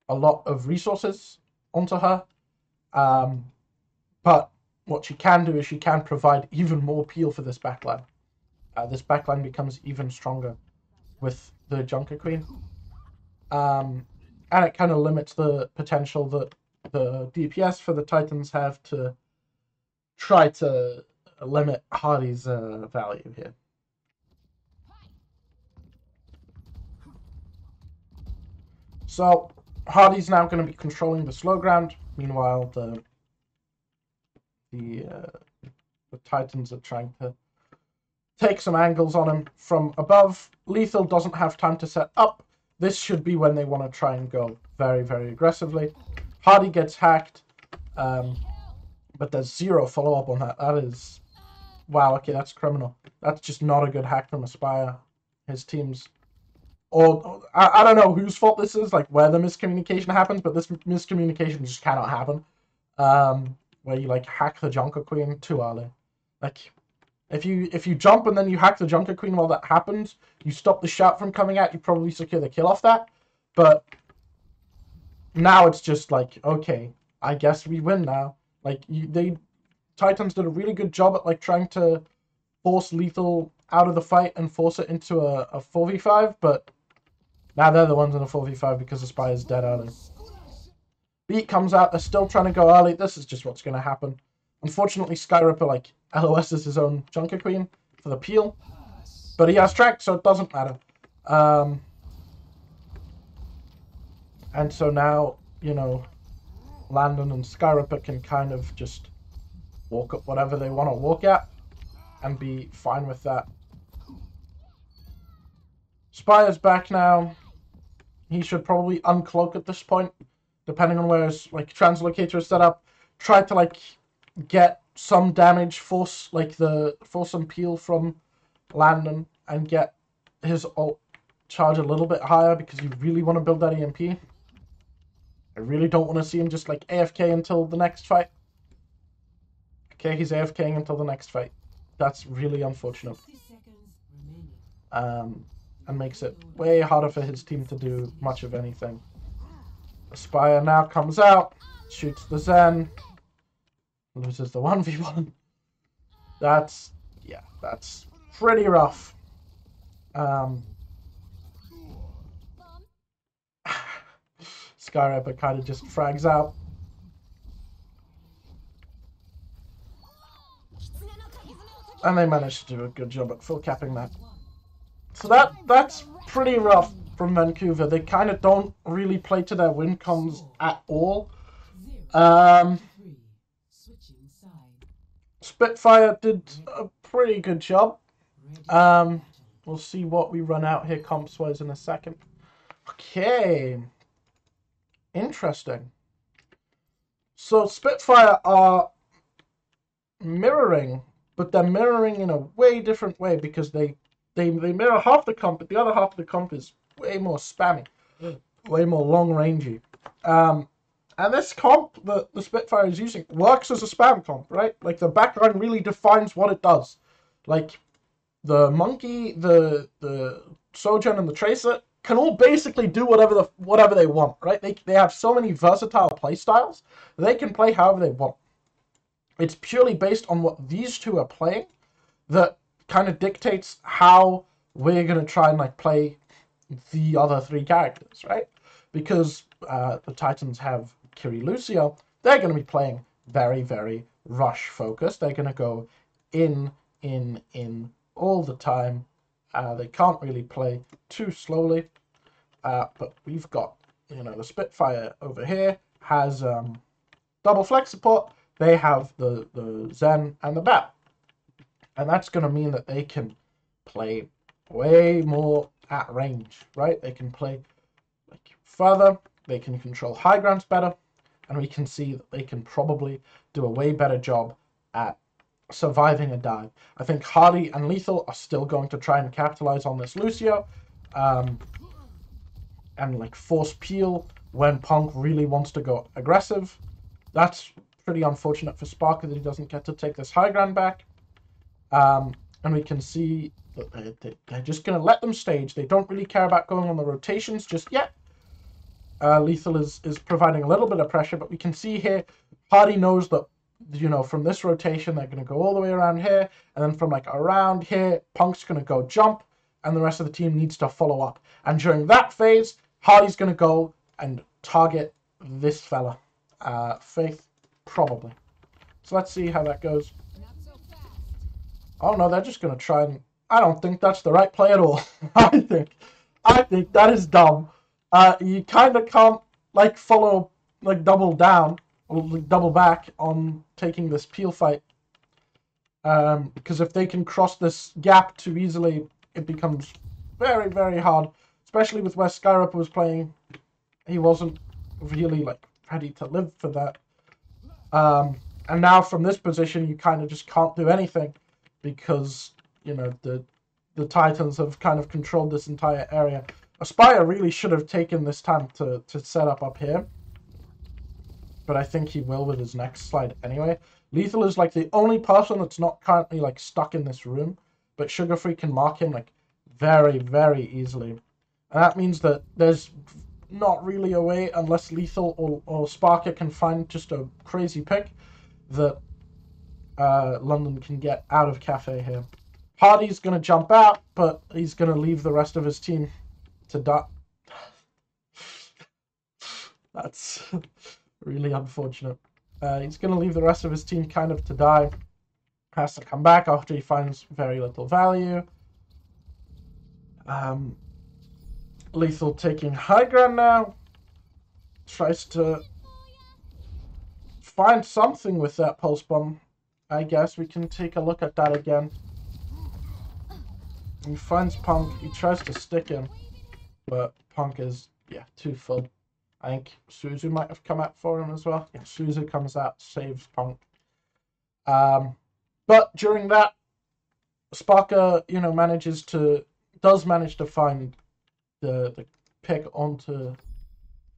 a lot of resources onto her. But what she can do is she can provide even more peel for this backline. This backline becomes even stronger with the Junker Queen. And it kind of limits the potential that the DPS for the Titans have to try to limit Hardy's value here. So Hardy's now going to be controlling the slow ground. Meanwhile, the Titans are trying to take some angles on him from above. Lethal doesn't have time to set up. This should be when they want to try and go very, very aggressively. Hardy gets hacked, but there's zero follow-up on that. That is... Wow, okay, that's criminal. That's just not a good hack from Aspire. His team's... Or, I don't know whose fault this is, like, where the miscommunication happens, but this miscommunication just cannot happen. Where you, like, hack the Junker Queen too early. Like, if you jump and then you hack the Junker Queen while that happens, you stop the shot from coming out, you probably secure the kill off that. But now it's just like, okay, I guess we win now. Like, Titans did a really good job at, like, trying to force Lethal out of the fight and force it into a 4v5, but now they're the ones in a 4v5 because the Spy is dead early. Beat comes out, they're still trying to go early. This is just what's going to happen. Unfortunately, Skyripper, like, LOS's his own Junker Queen for the peel, but he has track, so it doesn't matter. And so now, you know, Landon and Skyripper can kind of just walk up whatever they want to walk at and be fine with that. Spire's back now. He should probably uncloak at this point, depending on where his, like, translocator is set up. Try to, like, get some damage, force some peel from Landon and get his ult charge a little bit higher because you really want to build that EMP. I really don't want to see him just, like, AFK until the next fight. Okay, he's AFKing until the next fight. That's really unfortunate. And makes it way harder for his team to do much of anything. Aspire now comes out, shoots the Zen, loses the 1v1. That's pretty rough. Skyripper kind of just frags out. And they managed to do a good job at full capping that. So that's pretty rough from Vancouver. They kind of don't really play to their win cons at all. Spitfire did a pretty good job. We'll see what we run out here comps-wise in a second. Okay. Interesting. So Spitfire are mirroring, but they're mirroring in a way different way because they mirror half the comp, but the other half of the comp is way more spammy, way more long-rangey. And this comp that the Spitfire is using works as a spam comp, right? Like, the background really defines what it does. Like, the Monkey, the Sojourn, and the Tracer can all basically do whatever they want, right? They have so many versatile playstyles, they can play however they want. It's purely based on what these two are playing that kind of dictates how we're going to try and, like, play the other three characters, right? Because the Titans have Kiri Lucio, they're going to be playing very, very rush focused. They're going to go in all the time. They can't really play too slowly. But we've got, you know, the Spitfire over here has double flex support. They have the Zen and the Bat. And that's going to mean that they can play way more at range, right? They can play, like, further. They can control high grounds better. And we can see that they can probably do a way better job at surviving a dive. I think Hardy and Lethal are still going to try and capitalize on this Lucio. And, like, force peel when Punk really wants to go aggressive. That's pretty unfortunate for Sparker that he doesn't get to take this high ground back. And we can see that they're just going to let them stage. They don't really care about going on the rotations just yet. Lethal is providing a little bit of pressure, but we can see here, Hardy knows that, you know, from this rotation, they're going to go all the way around here, and then from like around here, Punk's going to go jump, and the rest of the team needs to follow up. And during that phase, Hardy's going to go and target this fella. Faith, probably. So let's see how that goes. Oh no, they're just going to try and... I don't think that's the right play at all. I think that is dumb. You kind of can't, like, follow, like, double down, or like, double back on taking this peel fight. Because if they can cross this gap too easily, it becomes very, very hard. Especially with where Skyripper was playing. He wasn't really, like, ready to live for that. And now from this position, you kind of just can't do anything. Because, you know, the Titans have kind of controlled this entire area. Aspire really should have taken this time to set up here. But I think he will with his next slide anyway. Lethal is like the only person that's not currently like stuck in this room. But Sugar Free can mark him like very, very easily. And that means that there's not really a way, unless Lethal or Sparker can find just a crazy pick, that London can get out of Cafe here. Hardy's going to jump out, but he's going to leave the rest of his team to die. That's really unfortunate. He's going to leave the rest of his team kind of to die. Has to come back after he finds very little value. Lethal taking high ground now. Tries to find something with that pulse bomb. I guess we can take a look at that again. He finds Punk. He tries to stick him. But Punk is, yeah, too full. I think Suzu might have come out for him as well. Yeah, Suzu comes out, saves Punk. But during that, Sparker, you know, does manage to find the pick onto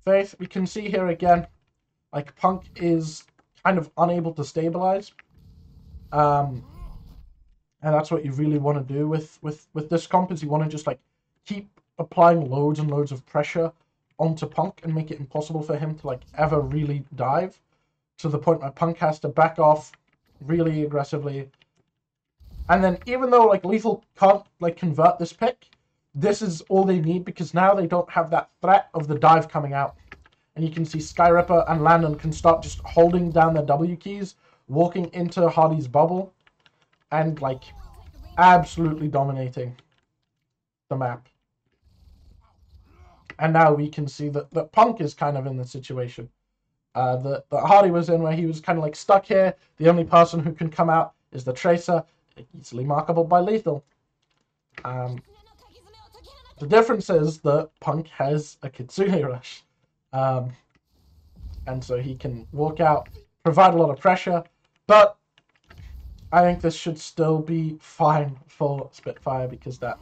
Faith. We can see here again, like, Punk is kind of unable to stabilize. And that's what you really want to do with this comp, is you want to just, like, keep applying loads and loads of pressure onto Punk and make it impossible for him to, like, ever really dive, to the point where Punk has to back off really aggressively. And then even though, like, Lethal can't, like, convert this pick, this is all they need, because now they don't have that threat of the dive coming out. And you can see Skyripper and Landon can start just holding down their W keys, walking into Hardy's bubble, and, like, absolutely dominating the map. And now we can see that Punk is kind of in the situation that Hardy was in, where he was kind of, like, stuck here. The only person who can come out is the Tracer, easily markable by Lethal. The difference is that Punk has a Kitsune Rush. And so he can walk out, provide a lot of pressure, but I think this should still be fine for Spitfire, because that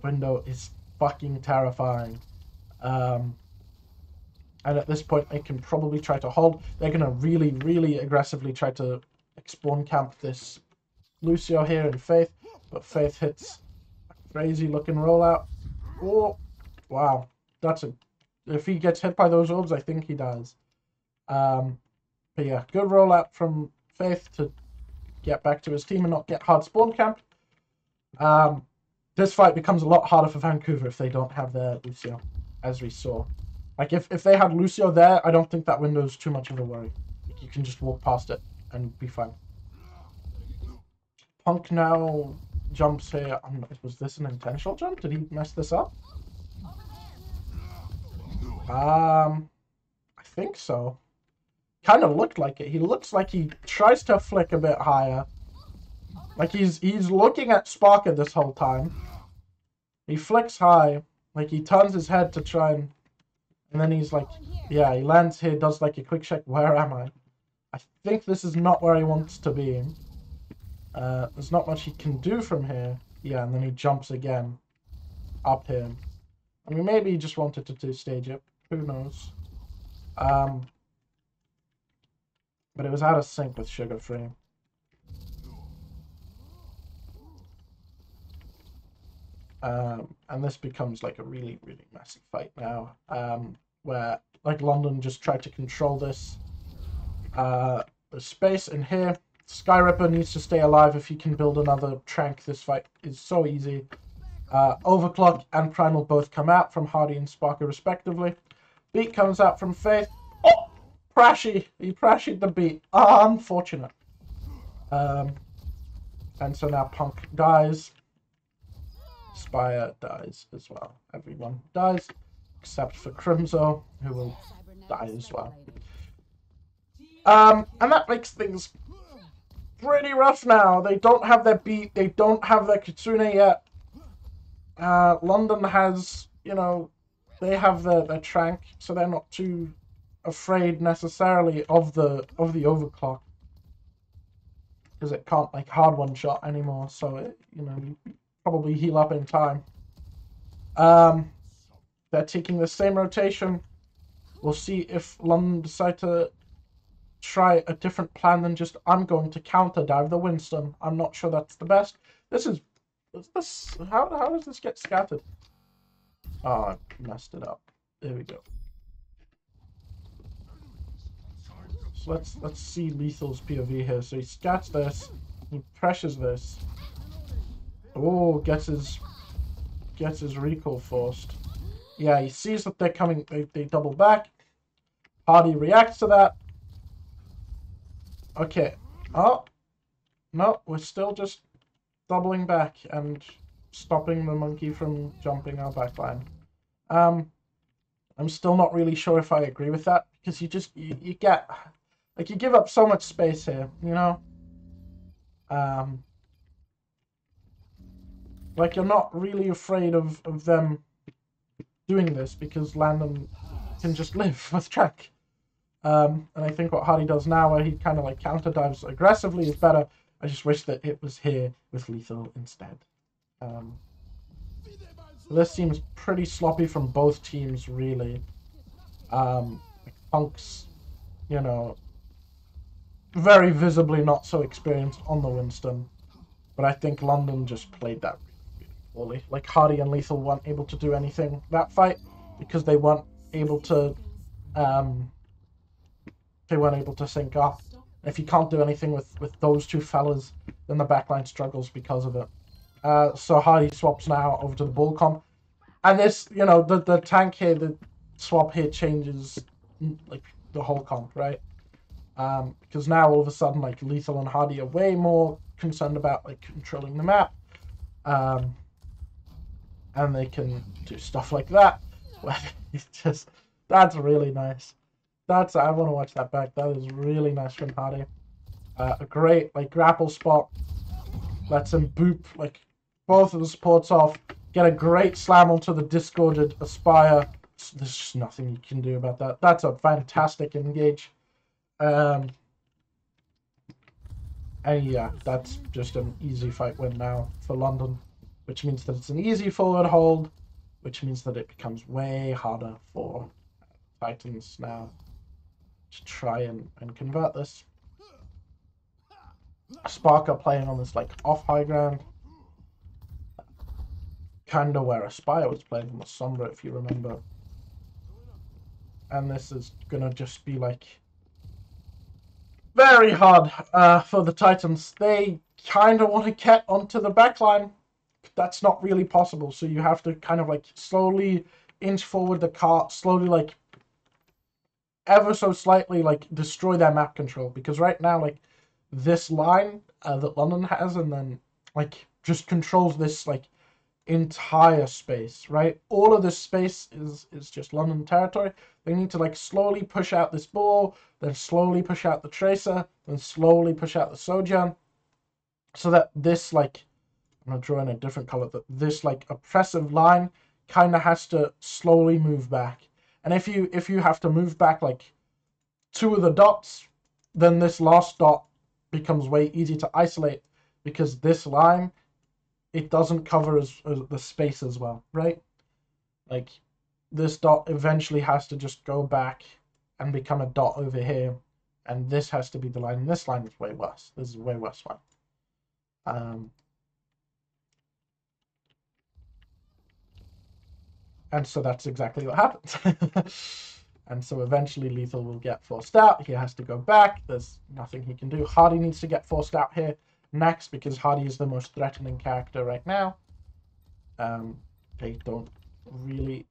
window is fucking terrifying. And at this point, they can probably try to hold. They're going to really, really aggressively try to spawn camp this Lucio here in Faith, but Faith hits a crazy looking rollout. Oh, wow. If he gets hit by those orbs, I think he dies. But yeah, good rollout from Faith to get back to his team and not get hard spawn camped. This fight becomes a lot harder for Vancouver if they don't have their Lucio, as we saw. Like, if they had Lucio there, I don't think that window's too much of a worry. Like, you can just walk past it and be fine. Punk now jumps here. Was this an intentional jump? Did he mess this up? I think so. Kind of looked like it. He looks like he tries to flick a bit higher. Like, he's looking at Sparker this whole time. He flicks high. Like, he turns his head to try and then he's like, yeah, he lands here, does like a quick check. Where am I? I think this is not where he wants to be. There's not much he can do from here. Yeah, and then he jumps again up here. I mean, maybe he just wanted to two-stage it. Who knows? But it was out of sync with Sugar Free. And this becomes like a really, really messy fight now. where like London just tried to control this the space in here. Sky Ripper needs to stay alive if he can build another Trank. This fight is so easy. Overclock and Primal both come out from Hardy and Sparker respectively. Beat comes out from Faith. Oh! Prashy! He prashied the Beat. Unfortunate. And so now Punk dies. Spire dies as well. Everyone dies. Except for Crimzo, who will die as well. And that makes things pretty rough now. They don't have their Beat. They don't have their Kitsune yet. London has, you know, they have their Trank, so they're not too afraid necessarily of the overclock, because it can't like hard one shot anymore. So it, you know, you probably heal up in time. They're taking the same rotation. We'll see if London decide to try a different plan than just I'm going to counter dive the Winston. I'm not sure that's the best. How does this get scattered? Oh, I messed it up. There we go. So let's see Lethal's POV here. So he scats this, he pressures this. Oh, gets his recall forced. Yeah, he sees that they're coming. They double back. Hardy reacts to that. Okay. Oh no, we're still just doubling back and stopping the monkey from jumping our backline. I'm still not really sure if I agree with that, because you get like, you give up so much space here, you know. Like, you're not really afraid of them doing this because Landon can just live with Trank. And I think what Hardy does now, where he kind of like counter dives aggressively, is better. I just wish that it was here with Lethal instead. This seems pretty sloppy from both teams, really. Punk's, you know, very visibly not so experienced on the Winston, but I think London just played that really poorly. Like, Hardy and Lethal weren't able to do anything that fight because they weren't able to sync up. If you can't do anything with those two fellas, then the backline struggles because of it. So Hardy swaps now over to the bull comp. And this, you know, the tank here, the swap here changes, like, the whole comp, right? Because now all of a sudden, like, Lethal and Hardy are way more concerned about, like, controlling the map. And they can do stuff like that. It's just, that's really nice. I want to watch that back. That is really nice from Hardy. A great, like, grapple spot. Lets him boop, like, both of the supports off. Get a great slam onto the disgorged Aspire. There's just nothing you can do about that. That's a fantastic engage. And yeah, that's just an easy fight win now for London, which means that it's an easy forward hold, which means that it becomes way harder for Titans now to try and convert this. Sparker playing on this, like, off high ground, kind of where Aspire was playing on the Sombra, if you remember. And this is gonna just be, like, very hard for the Titans. They kind of want to get onto the backline. That's not really possible, so you have to kind of, like, slowly inch forward the cart, slowly, like, ever so slightly, like, destroy their map control. Because right now, like, this line that London has, and then, like, just controls this, like, entire space, right? All of this space is just London territory. They need to, like, slowly push out this ball, then slowly push out the Tracer, then slowly push out the Sojourn, so that this, like, I'm gonna draw in a different color, that this, like, oppressive line kind of has to slowly move back. And if you have to move back, like, two of the dots, then this last dot becomes way easy to isolate, because this line, it doesn't cover as the space as well, right? Like, this dot eventually has to just go back and become a dot over here, and this has to be the line. And this line is way worse. This is a way worse one. And so that's exactly what happens. And so eventually Lethal will get forced out. He has to go back. There's nothing he can do. Hardy needs to get forced out here next because Hardy is the most threatening character right now. They don't really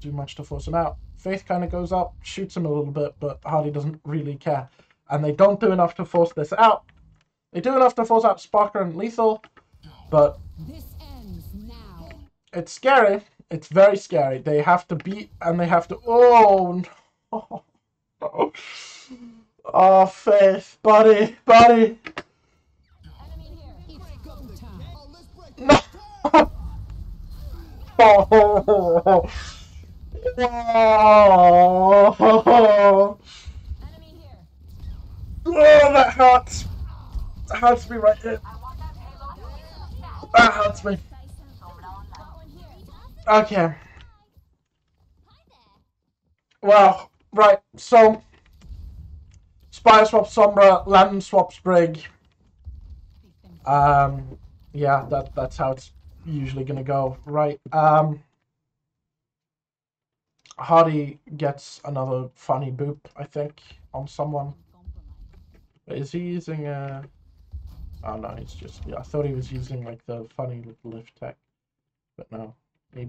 do much to force him out. Faith kind of goes up, shoots him a little bit, but Hardy doesn't really care. And they don't do enough to force this out. They do enough to force out Sparker and Lethal, but This ends now. it's scary. It's very scary. They have to beat, and they have to... Oh, no. Oh, Faith. Buddy. Enemy here. It's go time. No. Oh. Oh. Enemy here. Oh, that hurts. That hurts me right here. That hurts me. Okay. Well, right, so Spire swaps Sombra, London swaps Brig. Yeah, that's how it's usually gonna go, right? Hardy gets another funny boop, I think, on someone. Is he using oh no, he's just, yeah, I thought he was using like the funny little lift tech, but no. He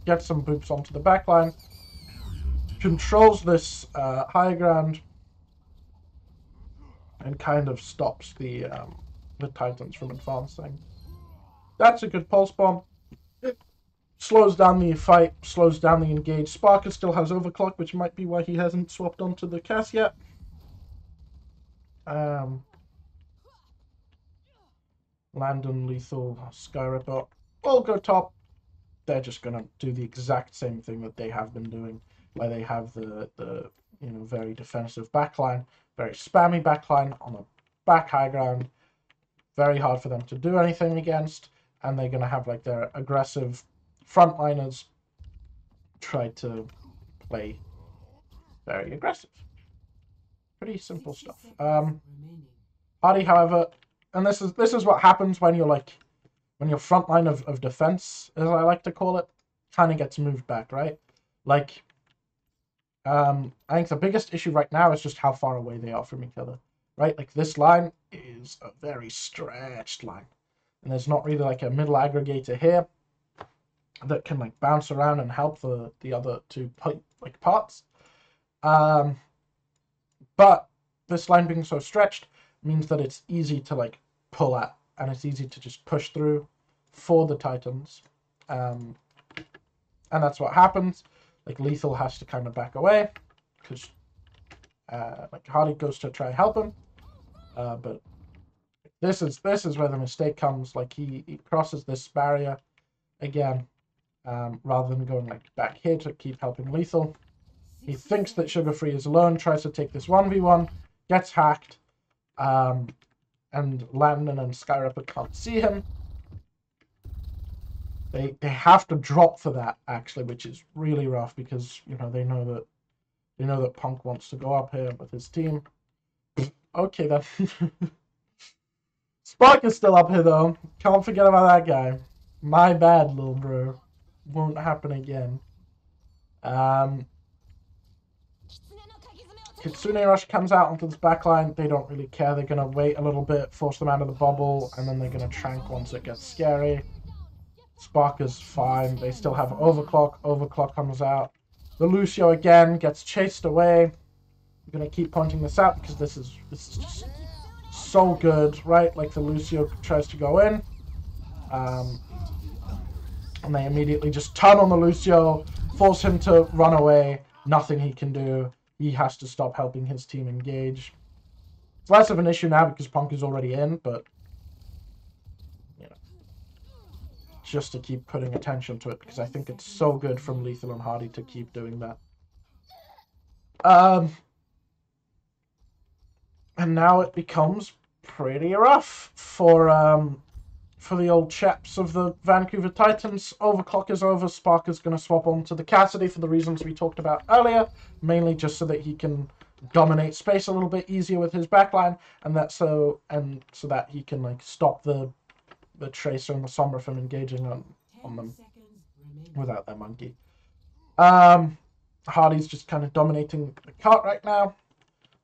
gets some boops onto the backline, controls this high ground, and kind of stops the Titans from advancing. That's a good pulse bomb. It slows down the fight, slows down the engage. Sparker still has overclock, which might be why he hasn't swapped onto the Cass yet. London, Lethal, Skyripper all go top. They're just gonna do the exact same thing that they have been doing, where they have the very defensive backline, very spammy backline on the back high ground, very hard for them to do anything against, and they're gonna have like their aggressive frontliners try to play very aggressive. Pretty simple stuff. Hardy, however, and this is what happens when you're like, when your front line of defense, as I like to call it, kind of gets moved back, right? Like, I think the biggest issue right now is just how far away they are from each other, right? Like, this line is a very stretched line, and there's not really like a middle aggregator here that can like bounce around and help the other two like parts. But this line being so stretched means that it's easy to like pull at, and it's easy to just push through for the Titans. And that's what happens. Like, Lethal has to kind of back away because like Hardy goes to try and help him. But this is where the mistake comes. Like, he crosses this barrier again, rather than going like back here to keep helping Lethal. He thinks that Sugar Free is alone, tries to take this 1v1, gets hacked, and Landon and Skyripper can't see him. They have to drop for that, actually, which is really rough because they know that Punk wants to go up here with his team. Okay, then. Spark is still up here though. Can't forget about that guy. My bad, little bro. Won't happen again. Kitsune Rush comes out onto this backline. They don't really care. They're going to wait a little bit, force them out of the bubble, and then they're going to trank once it gets scary. Spark is fine. They still have Overclock. Overclock comes out. The Lucio again gets chased away. I'm going to keep pointing this out because this is just so good, right? Like, the Lucio tries to go in. And they immediately just turn on the Lucio, force him to run away. Nothing he can do. He has to stop helping his team engage. It's less of an issue now because Punk is already in, but just to keep putting attention to it because I think it's so good from Lethal and Hardy to keep doing that. And now it becomes pretty rough for the old chaps of the Vancouver Titans. Overclock is over. Spark is going to swap on to the Cassidy for the reasons we talked about earlier, mainly just so that he can dominate space a little bit easier with his backline, and so that he can like stop the Tracer and the Sombra from engaging on them without their monkey. Hardy's just kind of dominating the cart right now.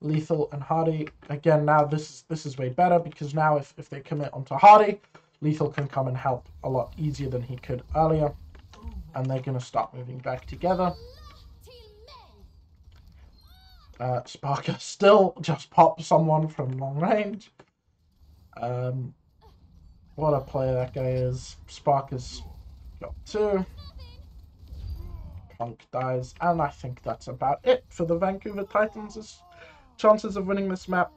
Lethal and Hardy again. Now this is way better because now if they commit onto Hardy, Lethal can come and help a lot easier than he could earlier, and they're gonna start moving back together. Sparker still just pops someone from long range. What a player that guy is. Sparker's got 2. Punk dies, and I think that's about it for the Vancouver Titans' chances of winning this map.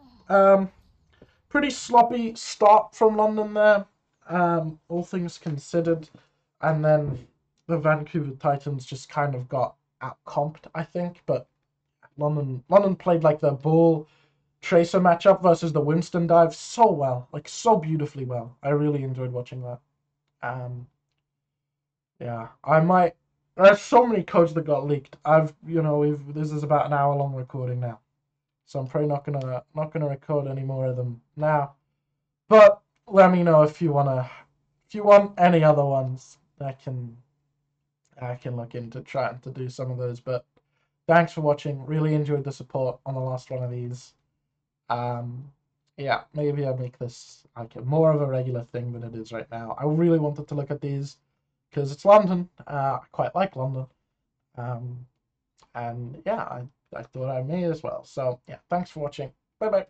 Pretty sloppy start from London there, all things considered, and then the Vancouver Titans just kind of got out-comped, I think, but London played like the Bull Tracer matchup versus the Winston dive so well, like so beautifully well. I really enjoyed watching that. Yeah, I might. There's so many codes that got leaked. This is about an hour-long recording now, so I'm probably not gonna record any more of them now. But let me know if you want any other ones. I can look into trying to do some of those. But thanks for watching. Really enjoyed the support on the last one of these. Yeah, maybe I'll make this like more of a regular thing than it is right now. I really wanted to look at these because it's London. I quite like London. And yeah, I thought I may as well. So yeah, thanks for watching. Bye bye.